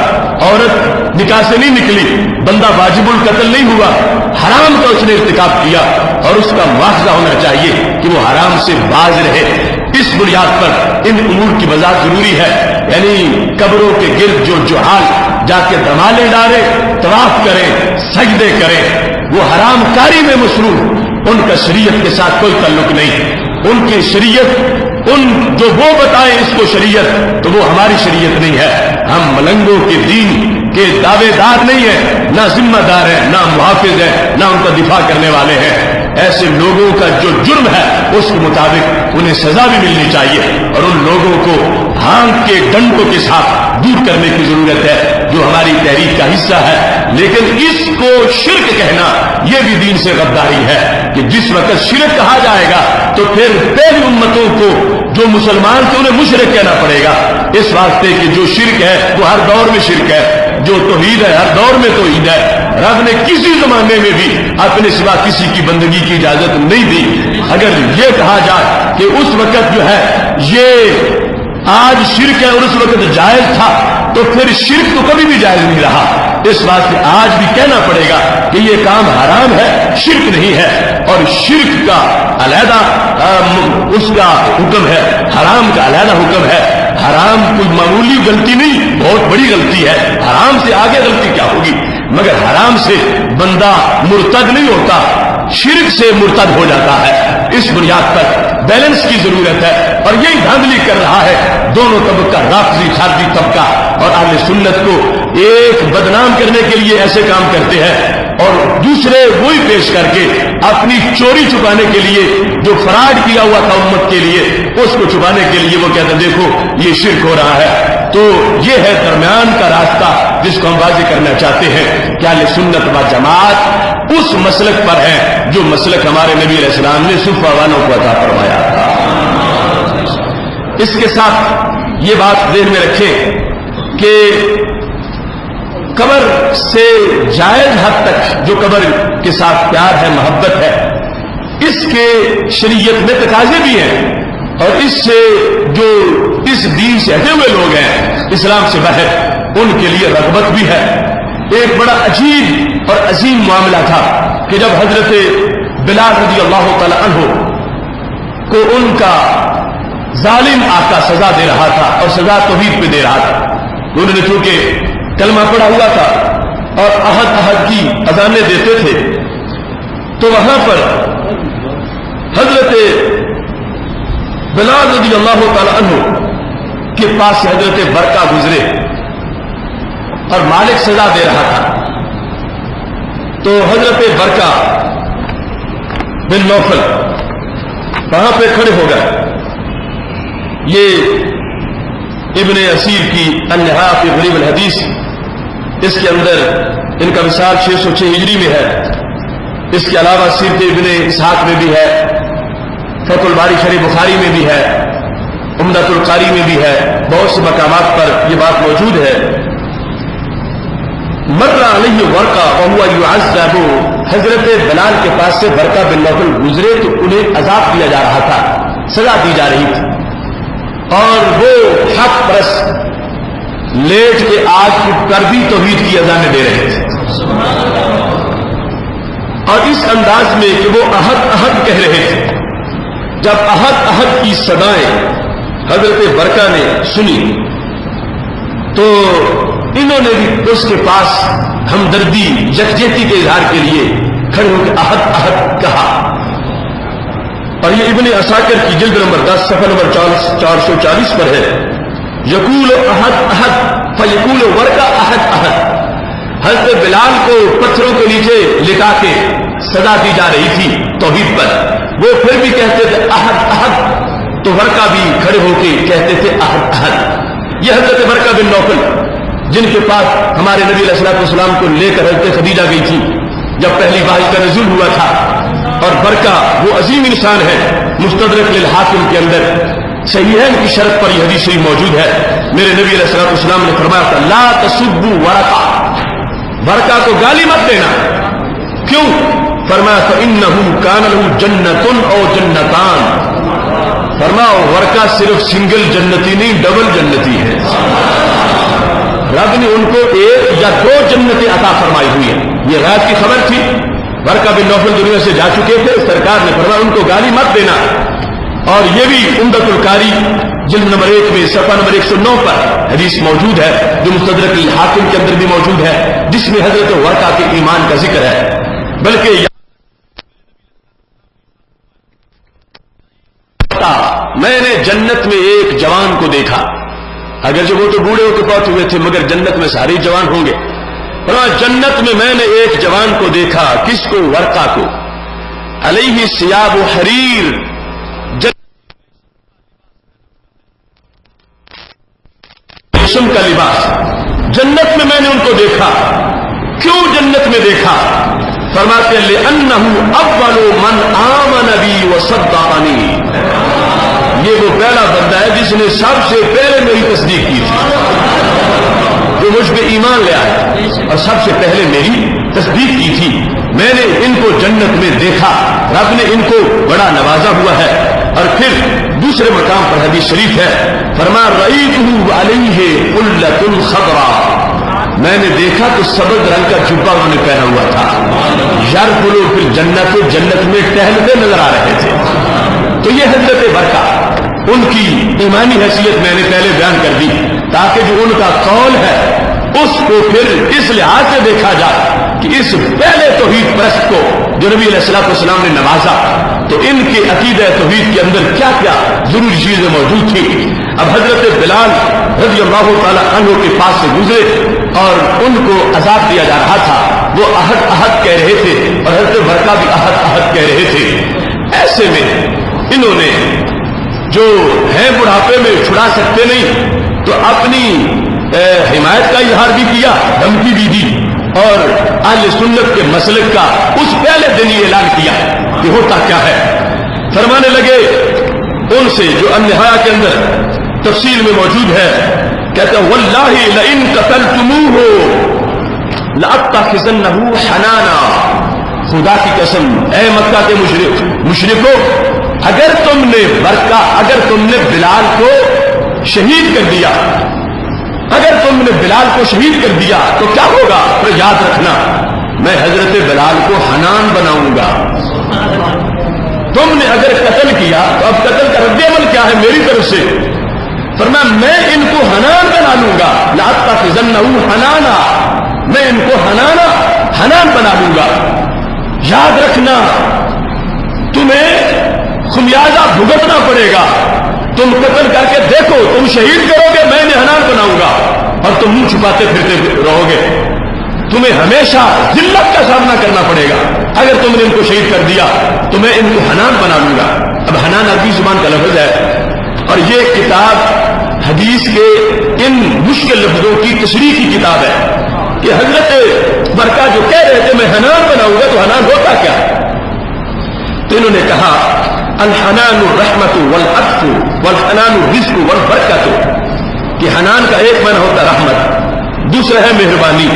عورت نکاح سے نہیں نکلی، بندہ واجب القتل نہیں ہوا، حرام کا اس نے ارتکاب کیا، اور اس کا مواخذہ ہونا چاہیے کہ وہ حرام سے باز رہے۔ اس بنیاد پر ان امور کی وضاحت ضروری ہے، یعنی قبروں کے گرد جو جہال جا کے دمالے ڈالے، طواف کریں، سجدے کریں، وہ حرام کاری میں مصروف، ان کا شریعت کے ساتھ کوئی تعلق نہیں، ان کی شریعت ان جو وہ بتائیں اس کو شریعت تو وہ ہماری شریعت نہیں ہے، ہم ملنگوں کے دین کے دعوے دار نہیں ہیں، نہ ذمہ دار ہیں، نہ محافظ ہیں، نہ ان کا دفاع کرنے والے ہیں۔ ایسے لوگوں کا جو جرم ہے اس کے مطابق انہیں سزا بھی ملنی چاہیے، اور ان لوگوں کو ہانک کے ڈنڈوں کے ساتھ دور کرنے کی ضرورت ہے جو ہماری تحریک کا حصہ ہے۔ لیکن اس کو شرک کہنا یہ بھی دین سے غداری ہے کہ جس وقت شرک کہا جائے گا تو پھر پہلی امتوں کو جو مسلمان تھے انہیں مشرک کہنا پڑے گا، اس واسطے کہ جو شرک ہے وہ ہر دور میں شرک ہے، جو توحید ہے ہر دور میں توحید ہے۔ رب نے کسی زمانے میں بھی اپنے سوا کسی کی بندگی کی اجازت نہیں دی۔ اگر یہ کہا جائے کہ اس وقت جو ہے یہ آج شرک ہے اور اس وقت جائز تھا تو پھر شرک تو کبھی بھی جائز نہیں رہا، اس واسطے آج بھی کہنا پڑے گا کہ یہ کام حرام ہے، شرک نہیں ہے، اور شرک کا علیحدہ اس کا حکم ہے، حرام کا علیحدہ حکم ہے۔ حرام کوئی معمولی غلطی نہیں، بہت بڑی غلطی ہے، حرام سے آگے غلطی کیا ہوگی، مگر حرام سے بندہ مرتد نہیں ہوتا، شرک سے مرتد ہو جاتا ہے۔ اس بنیاد پر بیلنس کی ضرورت ہے، اور یہی دھاندلی کر رہا ہے دونوں طبقہ، رافضی خارجی طبقہ اور اہل سنت کو ایک بدنام کرنے کے لیے ایسے کام کرتے ہیں، اور دوسرے وہی پیش کر کے اپنی چوری چھپانے کے لیے جو فراڈ کیا ہوا تھا امت کے لیے اس کو چھپانے کے لیے وہ کہتے ہیں دیکھو یہ شرک ہو رہا ہے۔ تو یہ ہے درمیان کا راستہ جس کو ہم واضح کرنا چاہتے ہیں کہ اہل سنت و جماعت اس مسلک پر ہے جو مسلک ہمارے نبی علیہ السلام نے صفہ والوں کو عطا فرمایا تھا۔ اس کے ساتھ یہ بات ذہن میں رکھیں کہ قبر سے جائز حد تک جو قبر کے ساتھ پیار ہے، محبت ہے، اس کے شریعت میں تقاضے بھی ہیں، اور اس سے جو اس دین سے ہٹے ہوئے لوگ ہیں اسلام سے باہر، ان کے لیے رغبت بھی ہے۔ ایک بڑا عجیب اور عظیم معاملہ تھا کہ جب حضرت بلال رضی اللہ تعالی عنہ کو ان کا ظالم آقا سزا دے رہا تھا، اور سزا توحید پہ دے رہا تھا، انہوں نے چونکہ کلمہ پڑھا ہوا تھا اور احد کی اذانیں دیتے تھے، تو وہاں پر حضرت بلال رضی اللہ تعالی عنہ کے پاس سے حضرت برقہ گزرے اور مالک سزا دے رہا تھا، تو حضرت برقہ بن نوفل وہاں پہ کھڑے ہو گئے۔ یہ ابن اسیر کی النہا فی غریب الحدیث، اس کے اندر ان کا وصال 606 ہجری میں ہے، اس کے علاوہ سیرت ابن اسحاق میں بھی ہے، فتح الباری شریح بخاری میں بھی ہے، عمدۃ القاری میں بھی ہے، بہت سے مقامات پر یہ بات موجود ہے۔ مر علیہ ورقہ وہو یعذب، حضرت بلال کے پاس سے برقہ بن نوفل گزرے تو انہیں عذاب دیا جا رہا تھا، سزا دی جا رہی تھی، اور وہ حق پرست لیٹ کے آگ پر بھی توحید کی اذانیں دے رہے تھے، اور اس انداز میں کہ وہ احد احد کہہ رہے تھے۔ جب احد احد کی صدائیں حضرت برقہ نے سنی تو انہوں نے بھی اس کے پاس ہمدردی یکجہتی کے اظہار کے لیے کھڑے ہو کے احد احد کہا، اور یہ ابن عساکر کی جلد نمبر 10 صفحہ نمبر 440 پر ہے۔ یقول احد احد فیقول ورقہ احد احد، حضرت بلال کو پتھروں کے نیچے لٹا کے سزا دی جا رہی تھی توحید پر، وہ پھر بھی کہتے تھے احد احد، تو ورقہ بھی کھڑے ہو کے کہتے تھے احد احد۔ یہ حضرت برقہ بن نوفل جن کے پاس ہمارے نبی علیہ الصلوۃ والسلام کو لے کر حضرت خدیجہ گئی تھی جب پہلی وحی کا نزول ہوا تھا، اور برقہ وہ عظیم انسان ہے، مستدرک للحاکم کے اندر صحیحین کی شرط پر یہ حدیث شریف موجود ہے۔ میرے نبی علیہ الصلوۃ والسلام نے فرمایا تھا لا تسبوا ورقہ، برقہ کو گالی مت دینا، کیوں؟ فرمایا فإنه كان له جنة او جنتان، فرماؤ ورقہ صرف سنگل جنتی نہیں ڈبل جنتی ہے، رب نے ان کو ایک یا دو جنتیں عطا فرمائی ہوئی ہیں۔ یہ غیب کی خبر تھی، برقہ بن نوفل دنیا سے جا چکے تھے، سرکار نے فرمایا ان کو گالی مت دینا، اور یہ بھی عمدۃ القاری جلد نمبر 1 میں صفحہ نمبر 109 پر حدیث موجود ہے جو مستدرک الحاکم کے اندر بھی موجود ہے، جس میں حضرت ورقہ کے ایمان کا ذکر ہے۔ بلکہ میں نے جنت میں ایک جوان کو دیکھا، اگرچہ وہ تو بوڑھے ہو کے بہت ہوئے تھے مگر جنت میں سارے جوان ہوں گے، جنت میں نے ایک جوان کو دیکھا، کس کو؟ ورقہ کو، علیہ ثیاب حریر، ریشم کا لباس، جنت میں نے ان کو دیکھا۔ کیوں جنت میں دیکھا؟ فرماتے ہیں لأنہ اول من آمن بی وصدقنی، یہ وہ پہلا بندہ ہے جس نے سب سے پہلے میری تصدیق کی تھی، جو مجھ پہ ایمان لے آیا اور سب سے پہلے میری تصدیق کی تھی۔ میں نے ان کو جنت میں دیکھا، رب نے ان کو بڑا نوازا ہوا ہے۔ اور پھر دوسرے مقام پر حدیث شریف ہے، فرمایا رأیتہ علیہ حلۃ خضراء، میں نے دیکھا تو سبز رنگ کا جبہ انہوں نے پہنا ہوا تھا، یرفلوا فی الجنت، جنت میں ٹہلتے نظر آ رہے تھے۔ تو یہ حضرت برقہ، ان کی ایمانی حیثیت میں نے پہلے بیان کر دی، تاکہ جو ان کا قول ہے اس کو پھر اس لحاظ سے دیکھا جائے کہ اس پہلے توحید پرست کو جو نبی علیہ الصلوۃ والسلام نے نوازا تو ان کے عقیدہ توحید کے اندر کیا کیا ضروری چیزیں موجود تھیں. اب حضرت بلال رضی اللہ تعالی عنہ کے پاس سے گزرے اور ان کو عذاب دیا جا رہا تھا. وہ احد احد کہہ رہے تھے اور حضرت برقہ بھی احد احد کہہ رہے تھے. ایسے میں انہوں نے جو ہیں بڑھاپے میں چھڑا سکتے نہیں تو اپنی حمایت کا اظہار بھی کیا, دھمکی بھی دی اور اہل سنت کے مسلک کا اس پہلے دن ہی اعلان کیا کہ ہوتا کیا ہے. فرمانے لگے ان سے جو النہایہ کے اندر تفصیل میں موجود ہے, کہتے ہیں واللہ لئن قتلتموہ لأتخذنہ حنانا, خدا کی قسم اے مکہ کے مشرکو, اگر تم نے برقہ, اگر تم نے بلال کو شہید کر دیا, اگر تم نے بلال کو شہید کر دیا تو کیا ہوگا؟ تو یاد رکھنا میں حضرت بلال کو حنان بناؤں گا. تم نے اگر قتل کیا تو اب قتل کا رد عمل کیا ہے میری طرف سے؟ فرمایا میں ان کو حنان بنا لوں گا. لأتخذنہ حنانا, میں ان کو حنان بنا لوں گا. یاد رکھنا تمہیں خمیازہ بھگتنا پڑے گا. تم قتل کر کے دیکھو, تم شہید کرو گے, میں انہیں حنان بناؤں گا اور تم منہ چھپاتے پھرتے رہو گے. تمہیں ہمیشہ ذلت کا سامنا کرنا پڑے گا. اگر تم نے ان کو شہید کر دیا تو میں ان کو حنان بنا لوں گا. اب حنان عربی زبان کا لفظ ہے اور یہ کتاب حدیث کے ان مشکل لفظوں کی تشریح کی کتاب ہے کہ حضرت برقہ جو کہہ رہے تھے میں حنان بناؤں گا تو حنان ہوتا کیا؟ تو انہوں نے کہا الحنان الرحمت والعطف والحنان الرزق والبرکت, کہ حنان کا ایک معنی ہوتا رحمت, دوسرا ہے مہربانی,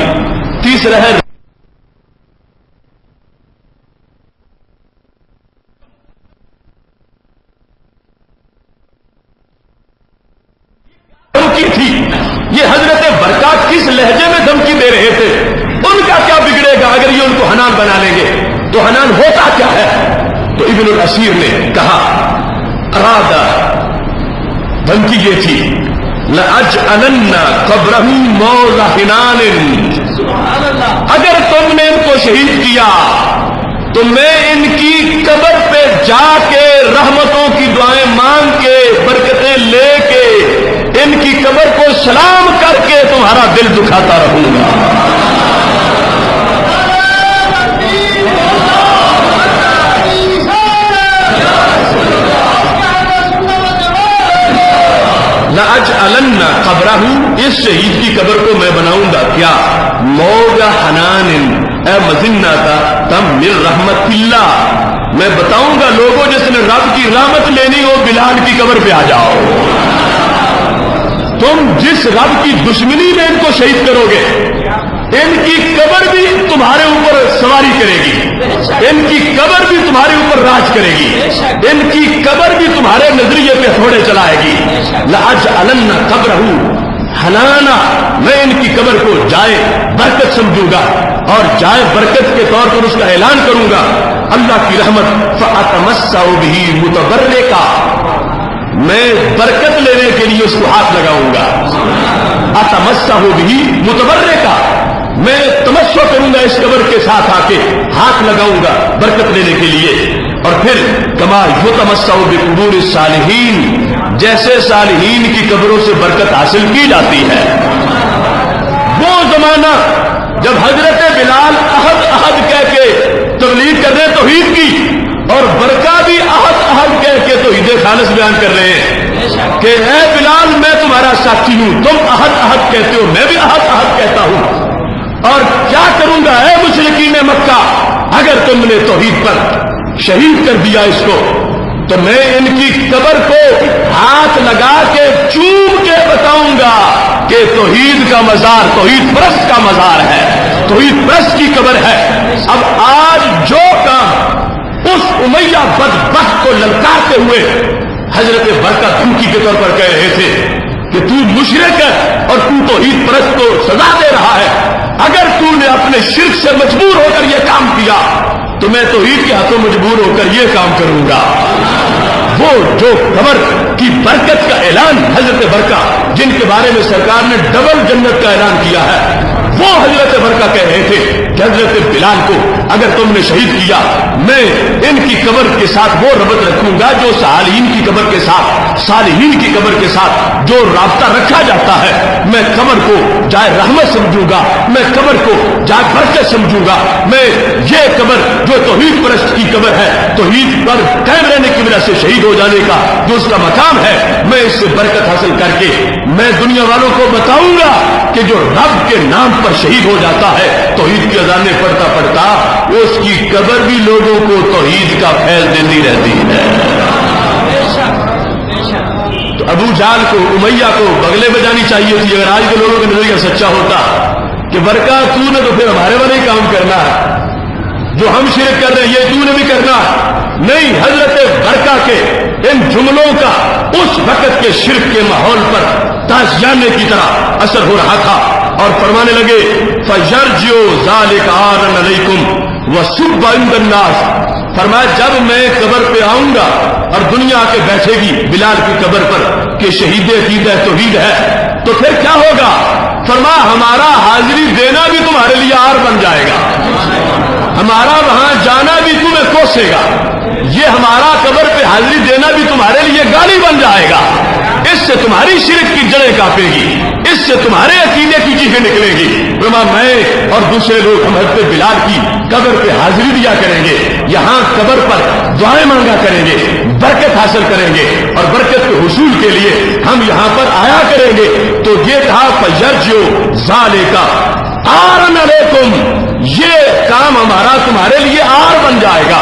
تیسرا ہے دھمکی تھی. یہ حضرت برقہ کس لہجے میں دھمکی دے رہے تھے, ان کا کیا بگڑے گا اگر یہ ان کو حنان بنا لیں گے تو حنان ہوتا کیا ہے؟ تو ابن الاسیر نے کہا ارادہ, دھمکی یہ تھی لأجعلن قبرہ موضع حنان, اگر تم نے ان کو شہید کیا تو میں ان کی قبر پہ جا کے رحمتوں کی دعائیں مانگ کے برکتیں لے کے ان کی قبر کو سلام کر کے تمہارا دل دکھاتا رہوں گا. لأجعلن قبرہ, اس شہید کی قبر کو میں بناؤں گا کیا؟ موضع حنان, اے مظنہ تم من رحمت اللہ, میں بتاؤں گا لوگوں جس نے رب کی رحمت لینی ہو بلال کی قبر پہ آ جاؤ. تم جس رب کی دشمنی میں ان کو شہید کرو گے ان کی قبر بھی تمہارے اوپر سواری کرے گی, ان کی قبر بھی تمہارے اوپر راج کرے گی, ان کی قبر بھی تمہارے نظریے پہ تھوڑے چلائے گی. لأجعلن قبرہ حنانا, میں ان کی قبر کو جائے برکت سمجھوں گا اور جائے برکت کے طور پر اس کا اعلان کروں گا. اللہ کی رحمت فأتمسح بہ متبرکا, میں برکت لینے کے لیے اس کو ہاتھ لگاؤں گا. اتمسح بہ متبرکا, میں تمسح کروں گا اس قبر کے ساتھ آ کے ہاتھ لگاؤں گا برکت لینے کے لیے. اور پھر کما یتمسح بقبور الصالحین, جیسے صالحین کی قبروں سے برکت حاصل کی جاتی ہے. وہ زمانہ جب حضرت بلال احد احد کہہ کے تبلیغ کر رہے توحید کی اور برقہ بھی احد احد کہہ کے توحید خالص بیان کر رہے ہیں کہ اے بلال میں تمہارا ساتھی ہوں, تم احد احد کہتے ہو میں بھی احد احد کہتا ہوں. اور کیا کروں گا اے مشرکین مکہ, اگر تم نے توحید پر شہید کر دیا اس کو تو میں ان کی قبر کو ہاتھ لگا کے چوم کے بتاؤں گا کہ توحید کا مزار توحید پرست کا مزار ہے, توحید پرست کی قبر ہے. اب آج جو کام اس امیہ بدبخت کو للکارتے ہوئے حضرت برقہ دھمکی کے طور پر کہہ رہے تھے کہ تو مشرک ہے اور تو توحید پرست کو سزا دے رہا ہے, اگر تو نے اپنے شرک سے مجبور ہو کر یہ کام کیا تو میں توحید کے ہاتھوں مجبور ہو کر یہ کام کروں گا. وہ جو قبر کی برکت کا اعلان حضرت برقہ جن کے بارے میں سرکار نے ڈبل جنت کا اعلان کیا ہے, وہ حضرت برکہ کہہ رہے تھے کہ حضرت بلال کو اگر تم نے شہید کیا میں ان کی قبر کے ساتھ وہ ربط رکھوں گا جو صالحین کی قبر کے ساتھ صالحین کی قبر کے ساتھ جو رابطہ رکھا جاتا ہے، میں قبر کو جائے رحمت سمجھوں گا، میں قبر کو جائے برکت سمجھوں گا، میں یہ قبر جو توحید پرست کی قبر ہے، توحید پر قائم رہنے کی وجہ سے شہید ہو جانے کا جو اس کا مقام ہے، میں اس سے برکت حاصل کر کے میں دنیا والوں کو بتاؤں گا کہ جو رب کے نام پر شہید ہو جاتا ہے توحید کی اذانیں پڑھتا پڑھتا اس کی قبر بھی لوگوں کو توحید کا فیض دیتی رہتی ہے۔ تو ابو جہل کو امیہ کو بغلے بجانی چاہیے تھی اگر آج کے لوگوں کا نظریہ سچا ہوتا کہ برکہ تو نے تو پھر ہمارے والے ہی کام کرنا ہے، جو ہم شرک کر رہے ہیں یہ تو نے بھی کرنا ہے۔ نہیں، حضرت برکہ کے ان جملوں کا اس وقت کے شرک کے ماحول پر تازیانے کی طرح اثر ہو رہا تھا اور فرمانے لگے فَيَرْجِعُ ذَلِكَ عَارًا عَلَيْكُمْ وَسُبَّ عِندَ النَّاسِ، فرمایا جب میں قبر پہ آؤں گا اور دنیا آ کے بیٹھے گی بلال کی قبر پر کہ شہید عقیدہ توحید ہے، تو پھر کیا ہوگا؟ فرمایا ہمارا حاضری دینا بھی تمہارے لیے آر بن جائے گا، ہمارا وہاں جانا بھی تمہیں کوسے گا، یہ ہمارا قبر پہ حاضری دینا بھی تمہارے لیے گالی بن جائے گا، اس سے تمہاری شرک کی جڑیں کانپے گی، اس سے تمہارے عقیدے کی چیخیں نکلیں گی۔ میں اور دوسرے لوگ ہم حضرت بلال کی قبر پہ حاضری دیا کریں گے، یہاں قبر پر دعائیں مانگا کریں گے، برکت حاصل کریں گے اور برکت کے حصول کے لیے ہم یہاں پر آیا کریں گے۔ تو یہ کہا فَيَرْجِعُ ذَلِكَ عَارًا عَلَيْكُمْ، یہ کام ہمارا تمہارے لیے آر بن جائے گا،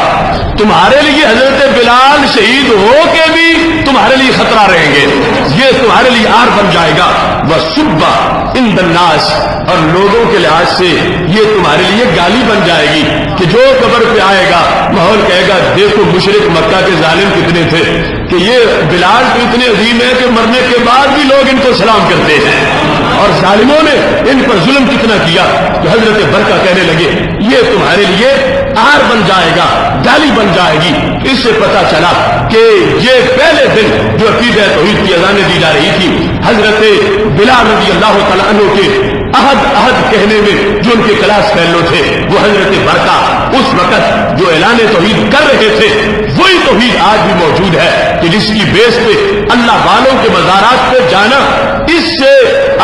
تمہارے لیے حضرت بلال شہید ہو کے بھی تمہارے لیے خطرہ رہیں گے، یہ تمہارے لیے آر بن جائے گا۔ وَسُبَّ عِندَ النَّاسِ، اور لوگوں کے لحاظ سے یہ تمہارے لیے گالی بن جائے گی کہ جو قبر پہ آئے گا ماحول کہے گا دیکھو مشرک مکہ کے ظالم کتنے تھے کہ یہ بلال تو اتنے عظیم ہے کہ مرنے کے بعد بھی لوگ ان کو سلام کرتے ہیں، اور ظالموں نے ان پر ظلم کتنا کیا کہ حضرت برکہ کہنے لگے یہ تمہارے لیے آر بن جائے گا، گالی بن جائے گی۔ اس سے پتا چلا کہ یہ پہلے دن جو عقیدہ توحید کی اذانیں دی جا رہی تھی حضرت بلال رضی اللہ تعالیٰ عنہ کے عہد کہنے میں جو ان کے کلاس فیلو تھے وہ حضرت برکہ اس وقت جو اعلان توحید کر رہے تھے وہی توحید آج بھی موجود ہے کہ جس کی بیس پہ اللہ والوں کے مزارات پہ جانا اس سے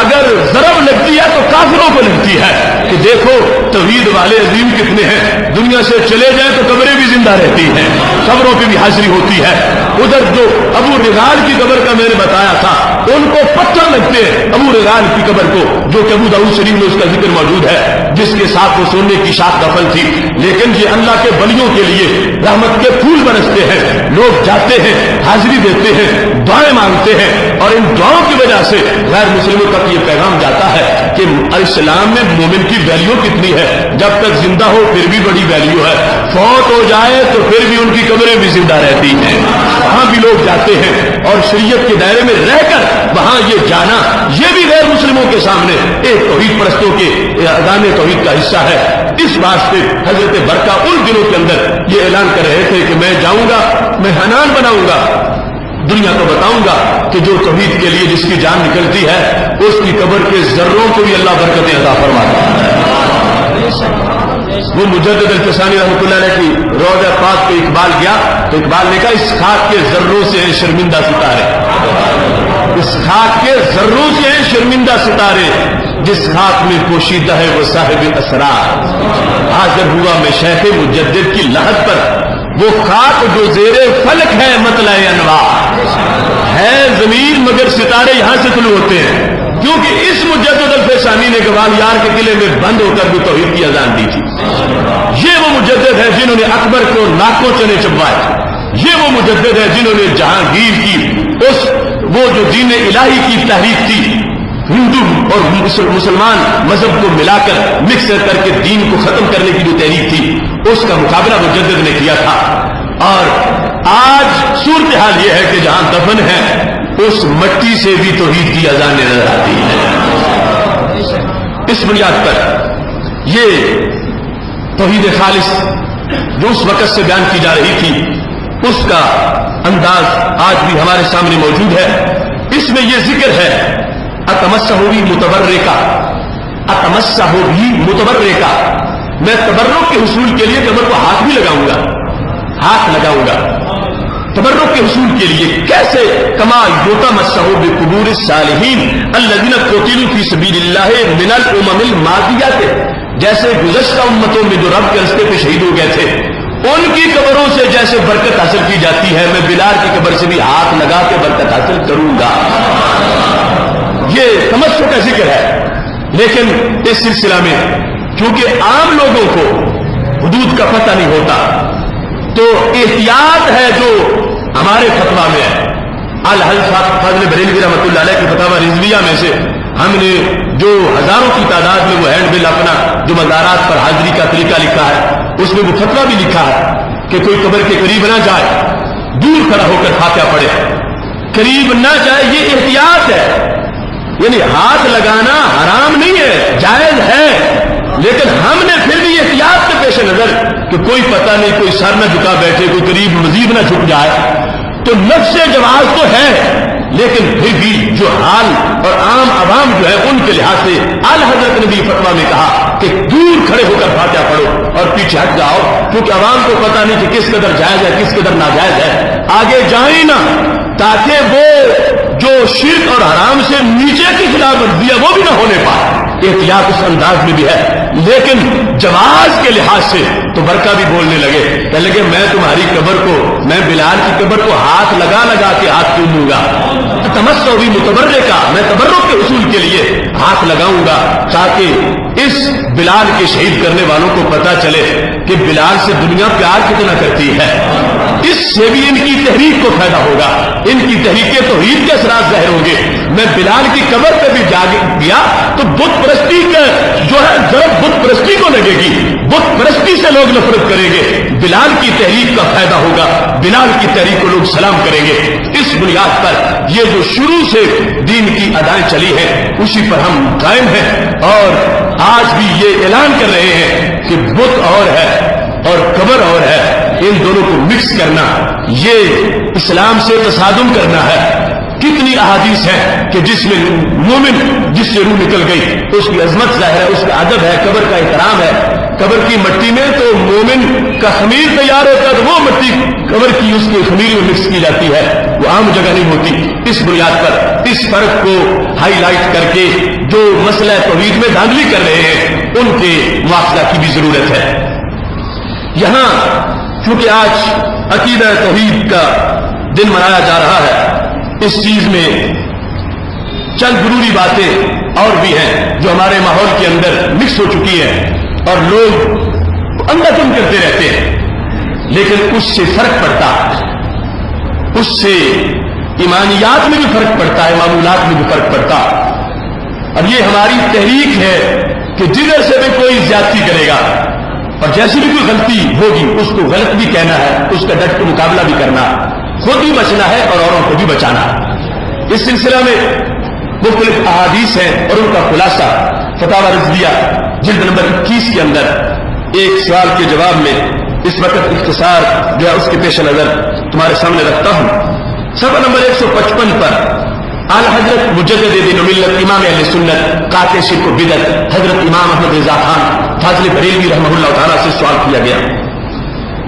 اگر ضرب لگتی ہے تو کافروں کو لگتی ہے کہ دیکھو توحید والے عظیم کتنے ہیں، دنیا سے چلے جائیں تو قبریں بھی زندہ رہتی ہیں، قبروں پہ بھی حاضری ہوتی ہے۔ ادھر جو ابو رغال کی قبر کا میں نے بتایا تھا ان کو پتھر لگتے ہیں ابو رغال کی قبر کو، جو کہ ابو داؤد شریف میں اس کا ذکر موجود ہے، جس کے ساتھ وہ سونے کی شاخ دفن تھی۔ لیکن یہ اللہ کے ولیوں کے لیے رحمت کے پھول برستے ہیں، لوگ جاتے ہیں، حاضری دیتے ہیں، دعائیں مانگتے ہیں، اور ان دعاؤں کی وجہ سے غیر مسلموں تک یہ پیغام جاتا ہے کہ اسلام میں مومن کی ویلیو کتنی ہے، جب تک زندہ ہو پھر بھی بڑی ویلیو ہے، فوت ہو جائے تو پھر بھی ان کی قبریں بھی زندہ رہتی ہیں، وہاں بھی لوگ جاتے ہیں، اور شریعت کے دائرے میں رہ کر وہاں یہ جانا یہ بھی غیر مسلموں کے سامنے ایک توحید پرستوں کے اذان توحید کا حصہ ہے۔ اس واسطے حضرت برکہ ان دنوں کے اندر یہ اعلان کر رہے تھے کہ میں جاؤں گا، میں حنان بناؤں گا، دنیا کو بتاؤں گا کہ جو توحید کے لیے جس کی جان نکلتی ہے اس کی قبر کے ذروں کو بھی اللہ برکتیں عطا فرماتا ہے۔ وہ مجدد الفسانی رحمۃ اللہ علیہ کی روضہ پاک پہ اقبال گیا تو اقبال نے کہا اس خاک کے ذروں سے ہیں شرمندہ ستارے، اس خاک کے ذروں سے ہیں شرمندہ ستارے، جس خاک میں پوشیدہ ہے وہ صاحب اسرار۔ حاضر ہوا میں شیخ مجدد کی لحد پر، وہ خاک جو زیر فلک ہے مطلع انوار، ہے زمین مگر ستارے یہاں سے طلوع ہوتے ہیں، کیونکہ اس مجدد الفسانی نے گوالیار کے قلعے میں بند ہو کر بھی توحید کی اذان دی تھی۔ یہ وہ مجدد ہے جنہوں نے اکبر کو ناکوں چنے چبوائے، یہ وہ مجدد ہے جنہوں نے جہانگیر کی وہ جو دین الہی کی تحریک تھی، ہندو اور مسلمان مذہب کو ملا کر مکس کر کے دین کو ختم کرنے کی جو تحریک تھی اس کا مقابلہ مجدد نے کیا تھا۔ اور آج صورتحال یہ ہے کہ جہاں دفن ہے اس مٹی سے بھی توحید کی اذانیں نظر آتی ہیں۔ اس بنیاد پر یہ توحید خالص جو اس وقت سے بیان کی جا رہی تھی اس کا انداز آج بھی ہمارے سامنے موجود ہے۔ اس میں یہ ذکر ہے اتمسحوی متبرکہ، اتمسح بھی متبرے کا، میں تبرک کے حصول کے لیے قبر کو ہاتھ بھی لگاؤں گا، ہاتھ لگاؤں گا تبرک کے حصول کے لیے. کیسے؟ کما یتمسح بقبور الصالحین الذین قتلوا فی سبیل اللہ من الامم الماضیات، جیسے گزشتہ امتوں میں جو رب کے راستے پہ شہید ہو گئے تھے ان کی قبروں سے جیسے برکت حاصل کی جاتی ہے، میں بلال کی قبر سے بھی ہاتھ لگا کے برکت حاصل کروں گا. یہ تمسک کا ذکر ہے. لیکن اس سلسلہ میں کیونکہ عام لوگوں کو حدود کا پتہ نہیں ہوتا تو احتیاط ہے جو ہمارے فتویٰ میں ہے. الحضرت فاضل بریلوی رحمۃ اللہ علیہ کی فتاوی رضویہ میں سے ہم نے جو ہزاروں کی تعداد میں وہ ہینڈ بل اپنا جو مزارات پر حاضری کا طریقہ لکھا ہے اس میں وہ فتویٰ بھی لکھا ہے کہ کوئی قبر کے قریب نہ جائے، دور کھڑا ہو کر فاتحہ پڑھے، قریب نہ جائے. یہ احتیاط ہے. یعنی ہاتھ لگانا حرام نہیں ہے، جائز ہے، لیکن ہم نے پھر بھی احتیاط کے پیش نظر کہ کوئی پتہ نہیں کوئی سر نہ جھکا بیٹھے، کوئی قریب مزید نہ جھک جائے، تو نفس جواز تو ہے لیکن پھر بھی جو حال اور عام عوام جو ہے ان کے لحاظ سے اعلی حضرت نے بھی فتویٰ میں کہا کہ دور کھڑے ہو کر فاتحہ پڑھو اور پیچھے ہٹ جاؤ، کیونکہ عوام کو پتہ نہیں کہ کس قدر جائز ہے کس قدر ناجائز ہے، آگے جائیں نہ تاکہ وہ جو شرک اور حرام سے نیچے کی خلاف ورزی ہے وہ بھی نہ ہونے پائے. احتیاط اس انداز میں بھی ہے. لیکن جواز کے لحاظ سے تو برقع بھی بولنے لگے، کہنے لگے میں تمہاری قبر کو، میں بلال کی قبر کو ہاتھ لگا لگا کے ہاتھ چوموں گا. تمسح بھی متبرے کا، میں تبرک کے حصول کے لیے ہاتھ لگاؤں گا تاکہ اس بلال کے شہید کرنے والوں کو پتہ چلے کہ بلال سے دنیا پیار کتنا کرتی ہے. اس سے بھی ان کی تحریک کو فائدہ ہوگا، ان کی تحریک توحید کے اثرات ظاہر ہوں گے. میں بلال کی قبر پہ بھی جا گیا تو بت پرستی کا جو ہے ضرب بت پرستی کو لگے گی، بت پرستی سے لوگ نفرت کریں گے. بلال کی تحریک کا فائدہ ہوگا، بلال کی تحریک کو لوگ سلام کریں گے. اس بنیاد پر یہ جو شروع سے دین کی ادائیں چلی ہیں اسی پر ہم قائم ہیں اور آج بھی یہ اعلان کر رہے ہیں کہ بت اور ہے اور قبر اور ہے، ان دونوں کو مکس کرنا یہ اسلام سے تصادم کرنا ہے. کتنی احادیث ہیں کہ جس میں مومن جس سے روح نکل گئی اس کی عظمت ظاہر ہے، اس کا ادب ہے، قبر کا احترام ہے. قبر کی مٹی میں تو مومن کا خمیر تیار ہوتا ہے تو وہ مٹی قبر کی اس کے خمیر میں مکس کی جاتی ہے، وہ عام جگہ نہیں ہوتی. اس بنیاد پر اس فرق کو ہائی لائٹ کر کے جو مسئلہ توحید میں دھاندلی کر رہے ہیں ان کے مواخذہ کی بھی ضرورت ہے. یہاں چونکہ آج عقیدہ توحید کا دن منایا جا رہا ہے، اس چیز میں چند ضروری باتیں اور بھی ہیں جو ہمارے ماحول کے اندر مکس ہو چکی ہیں اور لوگ اندر تم کرتے رہتے ہیں، لیکن اس سے فرق پڑتا ہے، اس سے ایمانیات میں بھی فرق پڑتا ہے، معمولات میں بھی فرق پڑتا ہے. اور یہ ہماری تحریک ہے کہ جدھر سے بھی کوئی زیادتی کرے گا اور جیسی بھی کوئی غلطی ہوگی اس کو غلط بھی کہنا ہے، اس کا ڈٹ کے مقابلہ بھی کرنا ہے، خود بھی بچنا ہے اور اوروں کو بھی بچانا ہے. اس سلسلہ میں مختلف احادیث ہیں اور ان کا خلاصہ فتاوی رضویہ جلد نمبر 21 کے اندر ایک سوال کے جواب میں اس وقت اختصار جو ہے اس کے پیش نظر تمہارے سامنے رکھتا ہوں. صفحہ نمبر 155 پر اعلی حضرت مجدد دین و ملت امام اہل سنت قاطع شرک و بدعت حضرت امام احمد رضا خان فاضل بریلوی رحمہ اللہ تعالیٰ سے سوال کیا گیا.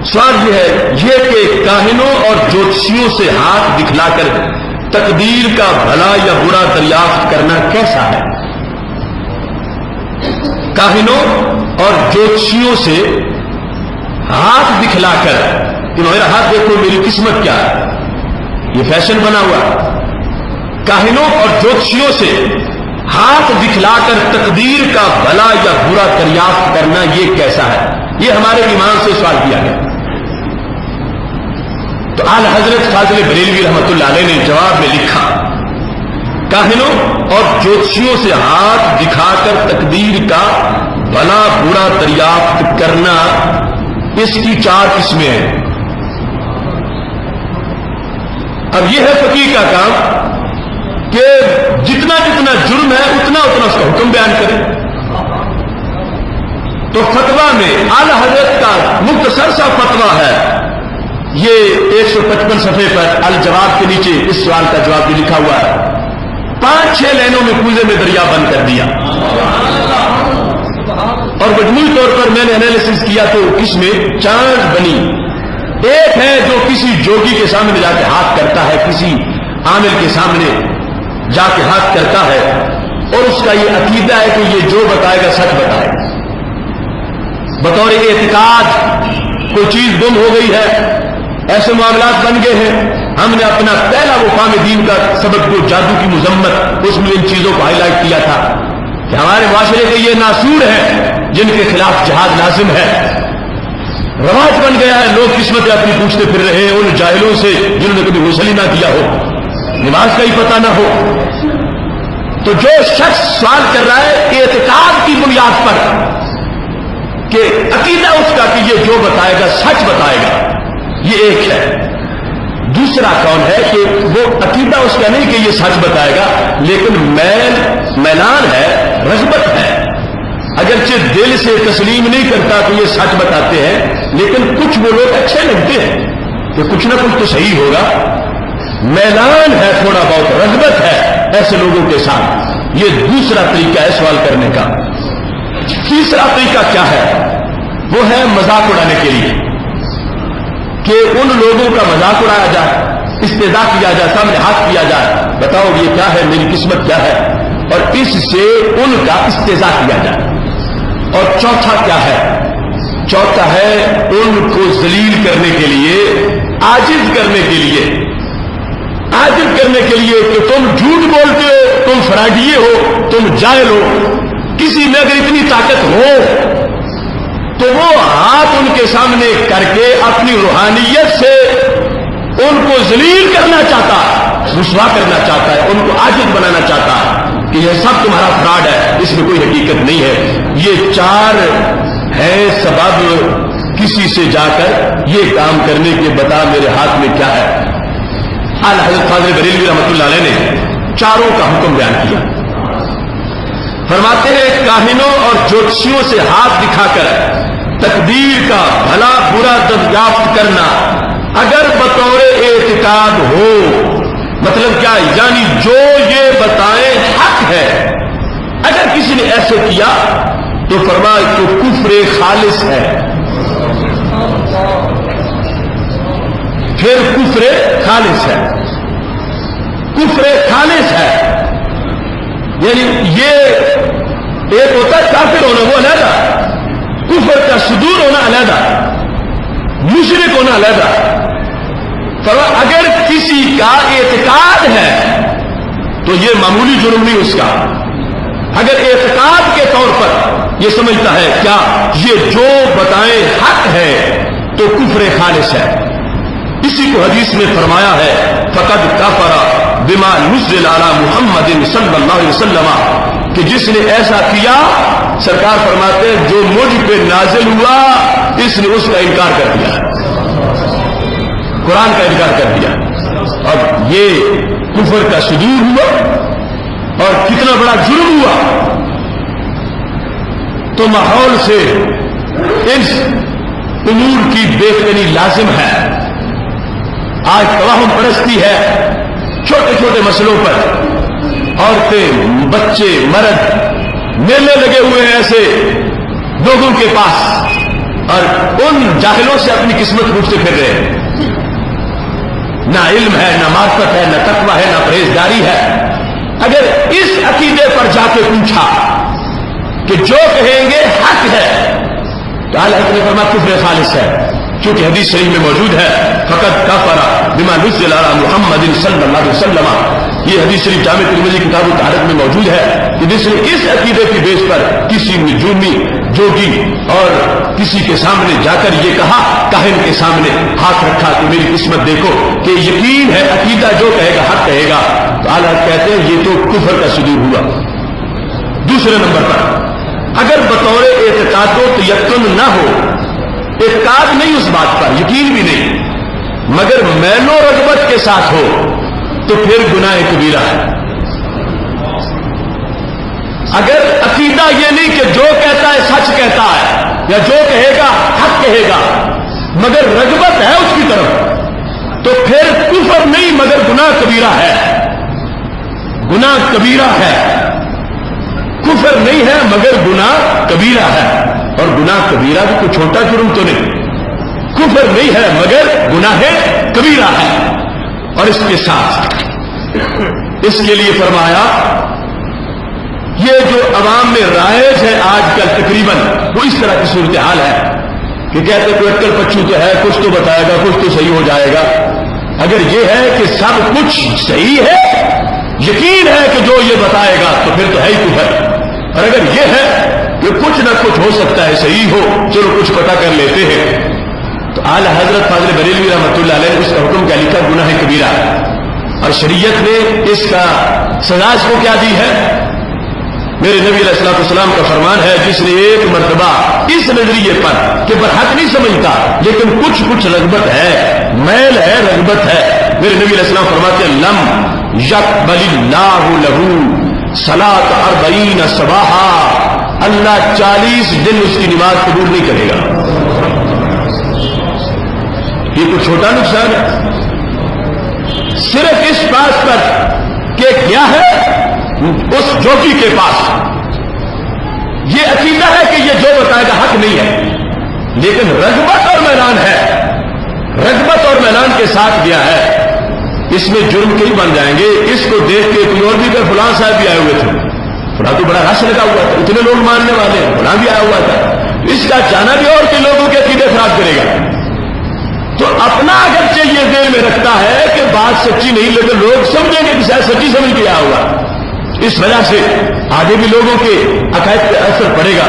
سوال یہ ہے کہ کاہنوں اور جوتشیوں سے ہاتھ دکھلا کر تقدیر کا بھلا یا برا دریافت کرنا کیسا ہے؟ کاہنوں اور جوتشیوں سے ہاتھ دکھلا کر کہ میرا ہاتھ دیکھو میری قسمت کیا ہے، یہ فیشن بنا ہوا. کاہنوں اور جوتشیوں سے ہاتھ دکھلا کر تقدیر کا بھلا یا برا دریافت کرنا یہ کیسا ہے؟ یہ ہمارے امام سے سوال کیا گیا. تو اعلی حضرت فاضل بریلوی رحمۃ اللہ علیہ نے جواب میں لکھا، کاہنوں اور جوتشیوں سے ہاتھ دکھا کر تقدیر کا بھلا برا دریافت کرنا اس کی 4 قسمیں ہیں. اب یہ ہے فقیہ کا کام کہ جتنا جتنا جرم ہے اتنا اتنا اس کا حکم بیان کرے. تو فتویٰ میں اعلی حضرت کا مختصر سا فتویٰ ہے، یہ 155 صفحے پر الجواب کے نیچے اس سوال کا جواب بھی لکھا ہوا ہے. 5-6 لائنوں میں کوزے میں دریا بند کر دیا. اور مجموعی طور پر میں نے انالیسس کیا تو اس میں 4 بنی. ایک ہے جو کسی جوگی کے سامنے جا کے ہاتھ کرتا ہے، کسی عامل کے سامنے جا کے ہاتھ کرتا ہے، اور اس کا یہ عقیدہ ہے کہ یہ جو بتائے گا سچ بتائے گا. بطور اعتقاد کوئی چیز گم ہو گئی ہے، ایسے معاملات بن گئے ہیں. ہم نے اپنا پہلا وہ فہم دین کا سبق جو جادو کی مذمت، اس میں ان چیزوں کو ہائی لائٹ کیا تھا کہ ہمارے معاشرے کے یہ ناسور ہیں جن کے خلاف جہاد لازم ہے. رواج بن گیا ہے، لوگ قسمتیں اپنی پوچھتے پھر رہے ہیں ان جاہلوں سے جنہوں نے کبھی غسل ہی نہ کیا ہو، نماز کا ہی پتہ نہ ہو. تو جو شخص سوال کر رہا ہے اعتقاد کی بنیاد پر کہ عقیدہ اس کا کہ یہ جو بتائے گا سچ بتائے گا، یہ ایک ہے. دوسرا کون ہے کہ وہ عقیدہ اس کا نہیں کہ یہ سچ بتائے گا، لیکن میلان ہے، رغبت ہے. اگرچہ دل سے تسلیم نہیں کرتا کہ یہ سچ بتاتے ہیں، لیکن کچھ وہ لوگ اچھے لگتے ہیں کہ کچھ نہ کچھ تو صحیح ہوگا. میلان ہے، تھوڑا بہت رغبت ہے ایسے لوگوں کے ساتھ. یہ دوسرا طریقہ ہے سوال کرنے کا. تیسرا طریقہ کیا ہے؟ وہ ہے مذاق اڑانے کے لیے، کہ ان لوگوں کا مذاق اڑایا جائے، استہزاء کیا جائے، سامنے ہاتھ کیا جائے، بتاؤ یہ کیا ہے، میری قسمت کیا ہے، اور اس سے ان کا استہزاء کیا جائے. اور چوتھا کیا ہے؟ چوتھا ہے ان کو ذلیل کرنے کے لیے، عاجز کرنے کے لیے، عاجز کرنے کے لیے کہ تم جھوٹ بولتے ہو، تم فراڈیے ہو، تم جاہل ہو. کسی میں اگر اتنی طاقت ہو تو وہ ہاتھ ان کے سامنے کر کے اپنی روحانیت سے ان کو ذلیل کرنا چاہتا ہے، رسوا کرنا چاہتا ہے، ان کو عاجز بنانا چاہتا ہے کہ یہ سب تمہارا فراڈ ہے، اس میں کوئی حقیقت نہیں ہے. یہ 4 ہے سبب کسی سے جا کر یہ کام کرنے کے، بتا میرے ہاتھ میں کیا ہے. اعلیٰ حضرت قادری بریلوی رحمۃ اللہ علیہ نے 4 کا حکم بیان کیا. فرماتے ہیں کاہنوں اور جوتشیوں سے ہاتھ دکھا کر تقدیر کا بھلا برا دریافت کرنا اگر بطور اعتقاد ہو، مطلب کیا؟ یعنی جو یہ بتائیں حق ہے. اگر کسی نے ایسے کیا تو فرمایا کہ کفر خالص ہے. پھر کفر خالص ہے، کفر خالص ہے. یعنی یہ ایک ہوتا ہے کافر ہونا، وہ علیحدہ، کفر کا صدور ہونا علیحدہ، مشرک ہونا علیحدہ. اگر کسی کا اعتقاد ہے تو یہ معمولی جرم نہیں اس کا. اگر اعتقاد کے طور پر یہ سمجھتا ہے کیا یہ جو بتائیں حق ہے تو کفر خالص ہے. اسی کو حدیث میں فرمایا ہے فقد کفر بما نزل علی محمد صلی اللہ علیہ وسلم، کہ جس نے ایسا کیا، سرکار فرماتے ہیں جو مجھ پہ نازل ہوا اس نے اس کا انکار کر دیا، قرآن کا انکار کر دیا. اب یہ کفر کا صدور ہوا اور کتنا بڑا جرم ہوا. تو ماحول سے اس امور کی بہتری لازم ہے. آج توہم پرستی ہے چھوٹے چھوٹے مسئلوں پر. عورتیں، بچے، مرد میلے لگے ہوئے ہیں ایسے لوگوں کے پاس، اور ان جاہلوں سے اپنی قسمت پوچھتے پھر رہے ہیں. نہ علم ہے، نہ معرفت ہے، نہ تقویٰ ہے، نہ پرہیزگاری ہے. اگر اس عقیدے پر جا کے پوچھا کہ جو کہیں گے حق ہے تو اعلیٰ حضرت نے فرمایا کفر خالص ہے. چونکہ حدیث شریف میں موجود ہے فقط کفر بما نزل علی محمد صلی اللہ علیہ وسلم. یہ حدیث شریف جامع ترمذی کتاب الطہارت میں موجود ہے کہ جس نے اس عقیدے کی بیس پر کسی نجومی، جوگی اور کسی کے سامنے جا کر یہ کہا، کاہن کے سامنے ہاتھ رکھا کہ میری قسمت دیکھو، کہ یقین ہے عقیدہ جو کہے گا حق کہے گا، تو اعلیٰ کہتے ہیں یہ تو کفر کا صدور ہوا. دوسرے نمبر پر اگر بطور اعتقاد و تیقن نہ ہو، اعتقاد نہیں اس بات پر، یقین بھی نہیں، مگر میل و رغبت کے ساتھ ہو تو پھر گناہ کبیرہ ہے. اگر عقیدہ یہ نہیں کہ جو کہتا ہے سچ کہتا ہے یا جو کہے گا حق کہے گا، مگر رغبت ہے اس کی طرف، تو پھر کفر نہیں مگر گناہ کبیرہ ہے. گناہ کبیرہ ہے. کفر نہیں ہے مگر گناہ کبیرہ ہے، اور گناہ کبیرہ بھی کوئی چھوٹا جرم تو نہیں، کفر نہیں ہے مگر گناہ کبیرہ ہے۔ اور اس کے ساتھ اس کے لیے فرمایا یہ جو عوام میں رائج ہے آج کل تقریباً وہ اس طرح کی صورتحال ہے کہ کہتے کوئی اٹکل پچو تو ہے، کچھ تو بتائے گا، کچھ تو صحیح ہو جائے گا۔ اگر یہ ہے کہ سب کچھ صحیح ہے، یقین ہے کہ جو یہ بتائے گا تو پھر تو ہے ہی کفر، اور اگر یہ ہے کہ کچھ نہ کچھ ہو سکتا ہے صحیح ہو، چلو کچھ پتہ کر لیتے ہیں، تو اعلی حضرت فاضل بریلوی رحمۃ اللہ علیہ نے اس کا حکم کیا لکھا؟ گناہ کبیرہ، اور شریعت نے اس کا سزا اس کو کیا دی ہے؟ میرے نبی علیہ الصلوۃ والسلام کا فرمان ہے جس نے ایک مرتبہ اس نظریے پر کہ برحق نہیں سمجھتا لیکن کچھ رغبت ہے، میل ہے، رغبت ہے، میرے نبی علیہ السلام فرماتے ہیں لم یقبل اللہ لہ صلاۃ 40 صباحا، اللہ 40 دن اس کی نماز قبول نہیں کرے گا۔ یہ کوئی چھوٹا نقصان ہے؟ صرف اس بات پر کہ کیا ہے اس جوکی کے پاس یہ عقیدہ ہے کہ یہ جو بتائے گا حق نہیں ہے، لیکن رغبت اور میلان ہے، رغبت اور میلان کے ساتھ گیا ہے، اس میں جرم کئی بن جائیں گے۔ اس کو دیکھ کے کوئی اور بھی کہ فلاں صاحب بھی آئے ہوئے تھے، فلاں تو بڑا رش لگا ہوا تھا، اتنے لوگ ماننے والے ہیں، فلاں بھی آیا ہوا تھا، اس کا جانا بھی اور کے لوگوں کے عقیدے خراب کرے گا۔ تو اپنا اگرچہ یہ دل میں رکھتا ہے کہ بات سچی نہیں، لیکن لوگ سمجھیں گے کہ شاید سچی سمجھ کے آیا ہوگا، اس وجہ سے آگے بھی لوگوں کے عقائد پہ اثر پڑے گا۔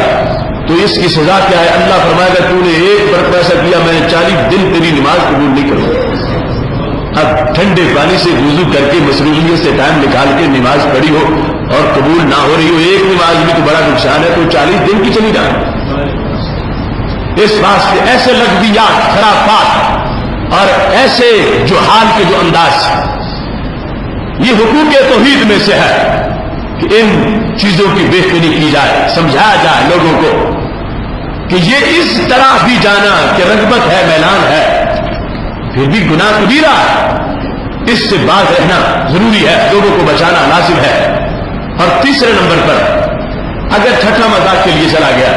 تو اس کی سزا کیا ہے؟ اللہ فرمائے گا تو نے ایک مرتبہ ایسا کیا میں نے 40 دن تیری نماز قبول نہیں کروں گا۔ اب ٹھنڈے پانی سے وضو کر کے مصروفیت سے ٹائم نکال کے نماز پڑھی ہو اور قبول نہ ہو رہی ہو، ایک نماز بھی تو بڑا نقصان ہے، تو 40 دن کی چلی جائے۔ اس واسطے ایسے لغویات، خرافات اور ایسے جو حال کے جو انداز، یہ حقوق توحید میں سے ہے کہ ان چیزوں کی بہتری کی جائے، سمجھایا جائے لوگوں کو کہ یہ اس طرح بھی جانا کہ رغبت ہے، میلان ہے، پھر بھی گناہ کبیرہ ہے، اس سے باز رہنا ضروری ہے، لوگوں کو بچانا لازم ہے۔ اور تیسرے نمبر پر اگر ٹھٹا مذاق کے لیے چلا گیا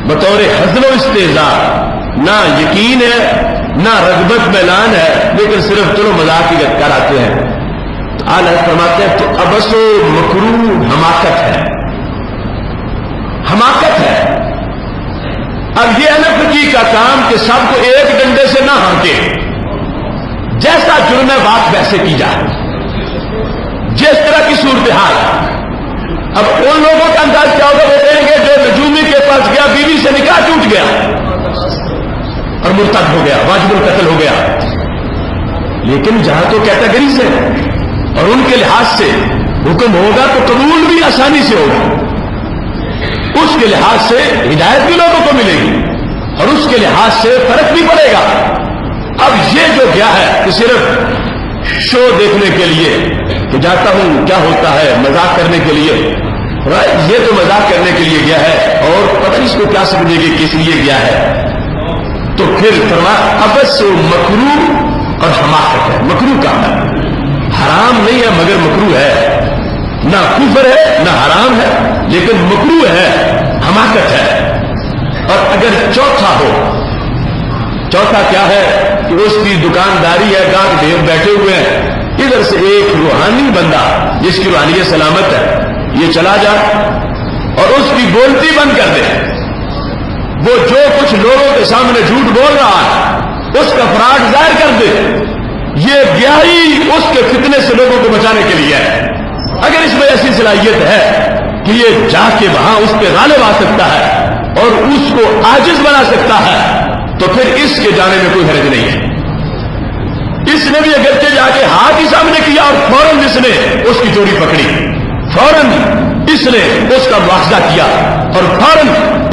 بطور حزن و استہزاء، نہ یقین ہے نہ رغبت میلان ہے، لیکن صرف چلو مذاق ہی کر آتے ہیں، اعلیٰ فرماتے ہیں تو ابس و مکروہ حماقت ہے، حماقت ہے۔ اب یہ انفقی کا کام کہ سب کو ایک ڈنڈے سے نہ ہانکے، جیسا جرم ہے بات ویسے کی جائے، جس طرح کی صورتحال۔ اب ان لوگوں کا انداز کیا ہوگا؟ وہ کہیں گے جو نجومی کے پاس گیا بیوی سے نکاح ٹوٹ گیا اور مرتد ہو گیا، واجب القتل ہو گیا، لیکن جہاں تو کیٹیگری سے اور ان کے لحاظ سے حکم ہوگا تو قبول بھی آسانی سے ہوگا، اس کے لحاظ سے ہدایت بھی لوگوں کو ملے گی اور اس کے لحاظ سے فرق بھی پڑے گا۔ اب یہ جو گیا ہے کہ صرف شو دیکھنے کے لیے کہ جاتا ہوں کیا ہوتا ہے، مذاق کرنے کے لیے، یہ تو مذاق کرنے کے لیے گیا ہے اور پتہ نہیں اس کو کیا سمجھے گی کس لیے گیا ہے، تو پھر فرمایا ابس مکروہ اور حماقت ہے۔ مکروہ کا ہے، حرام نہیں ہے مگر مکروہ ہے، نہ کفر ہے نہ حرام ہے لیکن مکروہ ہے، حماقت ہے۔ اور اگر چوتھا ہو، چوتھا کیا ہے کہ اس کی دکانداری ہے، گاہک ڈھیر بیٹھے ہوئے ہیں، ادھر سے ایک روحانی بندہ جس کی روحانیت سلامت ہے یہ چلا جائے اور اس کی بولتی بند کر دے، وہ جو کچھ لوگوں کے سامنے جھوٹ بول رہا ہے اس کا فراڈ ظاہر کر دے، یہ گیا ہی اس کے فتنے سے لوگوں کو بچانے کے لیے ہے۔ اگر اس میں ایسی صلاحیت ہے کہ یہ جا کے وہاں اس پہ غالب آ سکتا ہے اور اس کو عاجز بنا سکتا ہے تو پھر اس کے جانے میں کوئی حرج نہیں ہے۔ اس نے بھی اگرچہ جا کے ہاتھ ہی سامنے کیا اور فوراً اس نے اس کی چوری پکڑی، فوراً اس نے اس کا مواخذہ کیا اور فوراً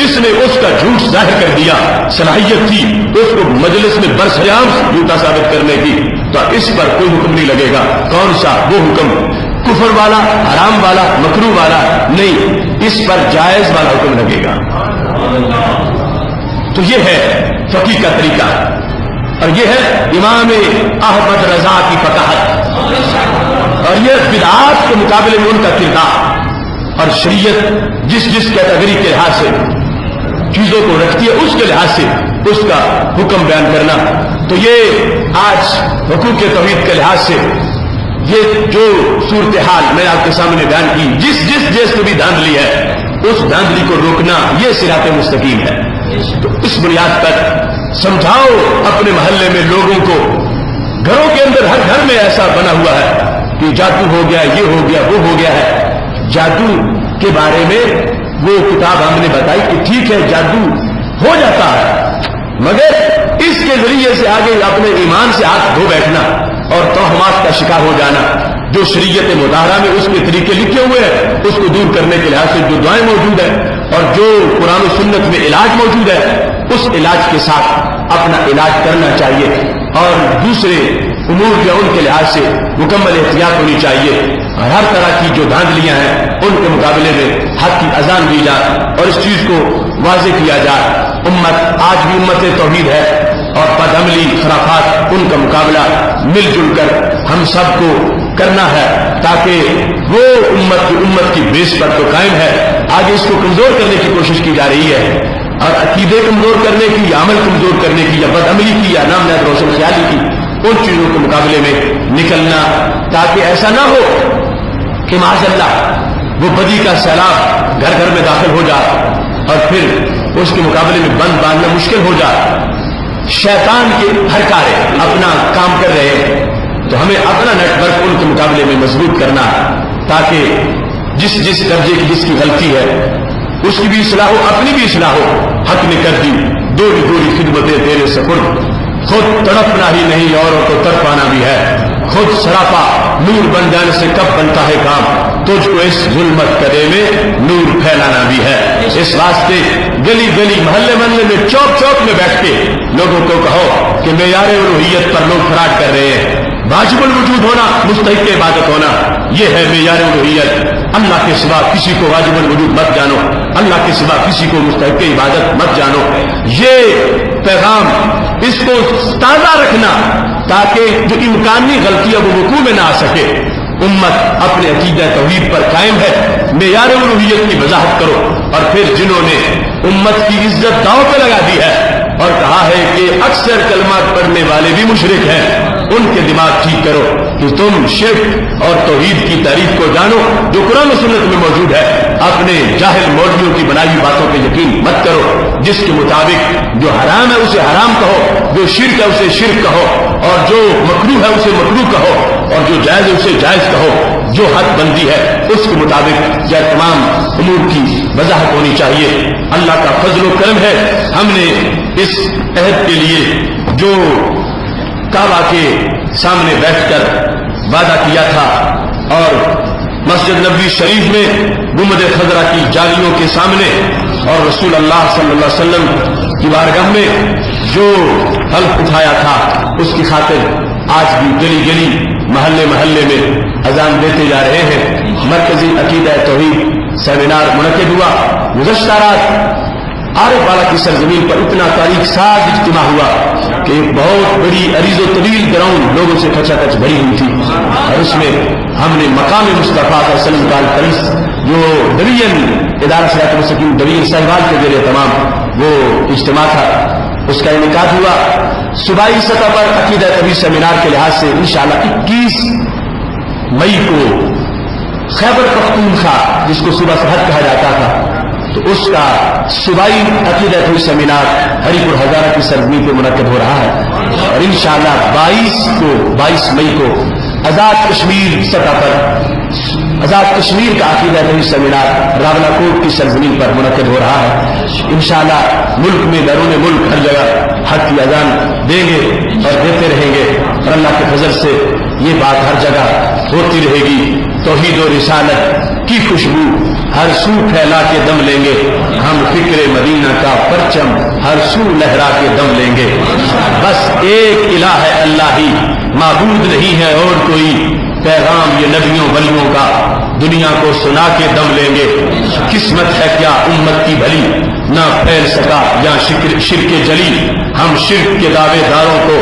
اس نے اس کا جھوٹ ظاہر کر دیا، صلاحیت تھی اس کو مجلس میں برسیام جھوٹا ثابت کرنے کی، تو اس پر کوئی حکم نہیں لگے گا۔ کون سا؟ وہ حکم کفر والا، حرام والا، مکروہ والا نہیں، اس پر جائز والا حکم لگے گا۔ تو یہ ہے فقیہ کا طریقہ اور یہ ہے امام احمد رضا کی فقاہت اور یہ بدعات کے مقابلے میں ان کا کردار اور شریعت جس جس کیٹیگری کے لحاظ سے چیزوں کو رکھتی ہے اس کے لحاظ سے اس کا حکم بیان کرنا. تو یہ آج حقوق توحید کے لحاظ سے یہ جو صورتحال میں نے آپ کے سامنے بیان کی، جس سے بھی دھاندلی ہے اس دھاندلی کو روکنا یہ صراط مستقیم ہے. تو اس بنیاد پر سمجھاؤ اپنے محلے میں لوگوں کو. گھروں کے اندر ہر گھر میں ایسا بنا ہوا ہے کہ جادو ہو گیا، یہ ہو گیا، وہ ہو گیا ہے. جادو کے بارے میں وہ کتاب ہم نے بتائی کہ ٹھیک ہے جادو ہو جاتا ہے، مگر اس کے ذریعے سے آگے اپنے ایمان سے ہاتھ دھو بیٹھنا اور توہمات کا شکار ہو جانا، جو شریعت مطہرہ میں اس کے طریقے لکھے ہوئے ہیں اس کو دور کرنے کے لحاظ سے جو دعائیں موجود ہیں اور جو قرآن و سنت میں علاج موجود ہے اس علاج کے ساتھ اپنا علاج کرنا چاہیے. اور دوسرے امور جو ان کے لحاظ سے مکمل احتیاط ہونی چاہیے. ہر طرح کی جو دھاندلیاں ہیں ان کے مقابلے میں حق کی اذان دی جائے اور اس چیز کو واضح کیا جائے. امت آج بھی امت توحید ہے اور بدعملی خرافات ان کا مقابلہ مل جل کر ہم سب کو کرنا ہے تاکہ وہ امت کی بیس پر تو قائم ہے. آگے اس کو کمزور کرنے کی کوشش کی جا رہی ہے اور عقیدے کمزور کرنے کی یا عمل کمزور کرنے کی یا بدعملی کی یا نام نہاد روشن خیالی کی ان چیزوں کے مقابلے میں نکلنا تاکہ ایسا نہ ہو کہ معاذ اللہ وہ بدی کا سیلاب گھر گھر میں داخل ہو جائے اور پھر اس کے مقابلے میں بند باندھنا مشکل ہو جائے. شیطان کے ہر کارے اپنا کام کر رہے ہیں تو ہمیں اپنا نیٹ ورک ان کے مقابلے میں مضبوط کرنا تاکہ جس درجے کی جس کی غلطی ہے اس کی بھی اصلاح ہو، اپنی بھی اصلاح ہو. حق نے کر دی دوری خدمتیں تیرے سپرد، خود تڑپنا ہی نہیں اوروں کو تڑپانا بھی ہے. خود سراپا نور بن جانے سے کب بنتا ہے کام، تجھ کو اس ظلمت کدے میں نور پھیلانا بھی ہے. اس واسطے گلی گلی محلے میں چوک چوک میں بیٹھ کے لوگوں کو کہو کہ معیار الوہیت پر لوگ فراڈ کر رہے ہیں. واجب الوجود ہونا، مستحق عبادت ہونا، یہ ہے معیار الوہیت. اللہ کے سوا کسی کو واجب الوجود مت جانو، اللہ کے سوا کسی کو مستحق عبادت مت جانو. یہ پیغام اس کو تازہ رکھنا تاکہ جو امکانی غلطیاں وہ وقوع میں نہ آ سکے. امت اپنے عقیدہ توحید پر قائم ہے، معیار الوہیت کی وضاحت کرو. اور پھر جنہوں نے امت کی عزت داؤ پہ لگا دی ہے اور کہا ہے کہ اکثر کلمات پڑھنے والے بھی مشرک ہیں، ان کے دماغ ٹھیک کرو کہ تم شرک اور توحید کی تعریف کو جانو جو قرآن و سنت میں موجود ہے. اپنے جاہل مولویوں کی بنائی ہوئی باتوں پہ یقین مت کرو. جس کے مطابق جو حرام ہے اسے حرام کہو، جو شرک ہے اسے شرک کہو، اور جو مکروہ ہے اسے مکروہ کہو، اور جو جائز ہے اسے جائز کہو. جو حد بندی ہے اس کے مطابق یہ تمام امور کی وضاحت ہونی چاہیے. اللہ کا فضل و کرم ہے، ہم نے اس عہد کے لیے جو کعبہ کے سامنے بیٹھ کر وعدہ کیا تھا اور مسجد نبوی شریف میں گنبد خضرا کی جالیوں کے سامنے اور رسول اللہ صلی اللہ علیہ وسلم کی بارگاہ میں جو حلف اٹھایا تھا اس کی خاطر آج بھی گلی گلی محلے میں اذان دیتے جا رہے ہیں. مرکزی عقیدہ توحید سیمینار منعقد ہوا. گزشتہ رات عارف والا کی سرزمین پر اتنا تاریخ ساز اجتماع ہوا کہ ایک بہت بڑی عریض و طویل گراؤنڈ لوگوں سے کھچا کچ بھری ہوئی تھی اور اس میں ہم نے مقام مصطفیٰ صلی اللہ علیہ وسلم کا پریس جو ڈویژن ادارہ صراط مستقیم ڈویژن سہوال کے ذریعے تمام وہ اجتماع تھا اس کا انعقاد ہوا. صوبائی سطح پر عقیدہ توحید سیمینار کے لحاظ سے انشاءاللہ 21 مئی کو خیبر پختونخوا جس کو صوبہ سرحد کہا جاتا تھا تو اس کا صوبائی عقیدہ توحید سیمینار ہری پور ہزارہ کی سرزمین پہ منعقد ہو رہا ہے اور انشاءاللہ 22 مئی کو آزاد کشمیر سطح پر آزاد کشمیر کا عقیدہ توحید سیمینار راولہ کوٹ کی سرزمین پر منعقد ہو رہا ہے. انشاءاللہ ملک میں بیرون ملک ہر جگہ حق کی اذان دیں گے اور دیتے رہیں گے اور اللہ کے فضل سے یہ بات ہر جگہ ہوتی رہے گی. توحید و رسالت کی خوشبو ہر سو پھیلا کے دم لیں گے ہم، فکر مدینہ کا پرچم ہر سو لہرا کے دم لیں گے. بس ایک الہ ہے اللہ ہی، معبود نہیں ہے اور کوئی. پیغام یہ نبیوں ولیوں کا دنیا کو سنا کے دم لیں گے. قسمت ہے کیا امت کی بھلی نہ پھیل سکا یا شرک جلی. ہم شرک کے دعوے داروں کو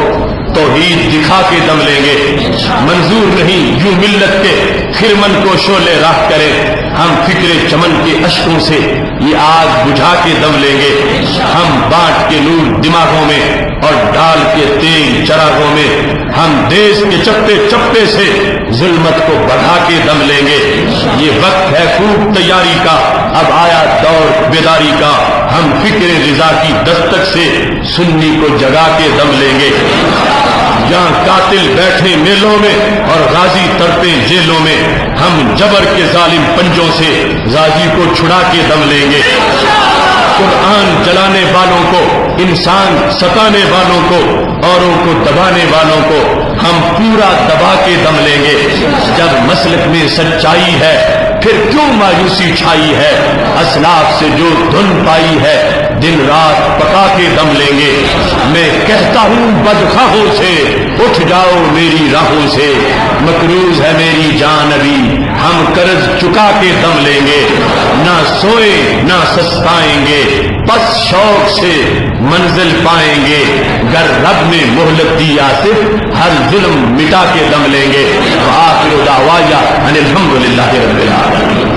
توحید دکھا کے دم لیں گے. منظور نہیں یوں ملت کے خرمن کو شعلے راہ کرے، ہم فکر چمن کے اشکوں سے یہ آگ بجھا کے دم لیں گے. ہم بانٹ کے نور دماغوں میں اور ڈال کے تیل چراغوں میں، ہم دیس کے چپے چپے سے ظلمت کو بڑھا کے دم لیں گے. یہ وقت ہے خوب تیاری کا، اب آیا دور بیداری کا، ہم فکر رضا کی دستک سے سنی کو جگا کے دم لیں گے. جہاں قاتل بیٹھے میلوں میں اور غازی تڑپے جیلوں میں، ہم جبر کے ظالم پنجوں سے غازی کو چھڑا کے دم لیں گے. قرآن جلانے والوں کو، انسان ستانے والوں کو، اوروں کو دبانے والوں کو ہم پورا دبا کے دم لیں گے. جب مسلک میں سچائی ہے پھر کیوں مایوسی چھائی ہے، اسلاف سے جو دھن پائی ہے دن رات پکا کے دم لیں گے. میں کہتا ہوں بدخواہوں سے اٹھ جاؤ میری راہوں سے، مقروض ہے میری جان ابھی ہم قرض چکا کے دم لیں گے. نہ سوئے نہ سستائیں گے، بس شوق سے منزل پائیں گے. گر رب نے مہلت دی آصف ہر ظلم مٹا کے دم لیں گے. وآخر دعوایا ان الحمد للہ رب العالمین.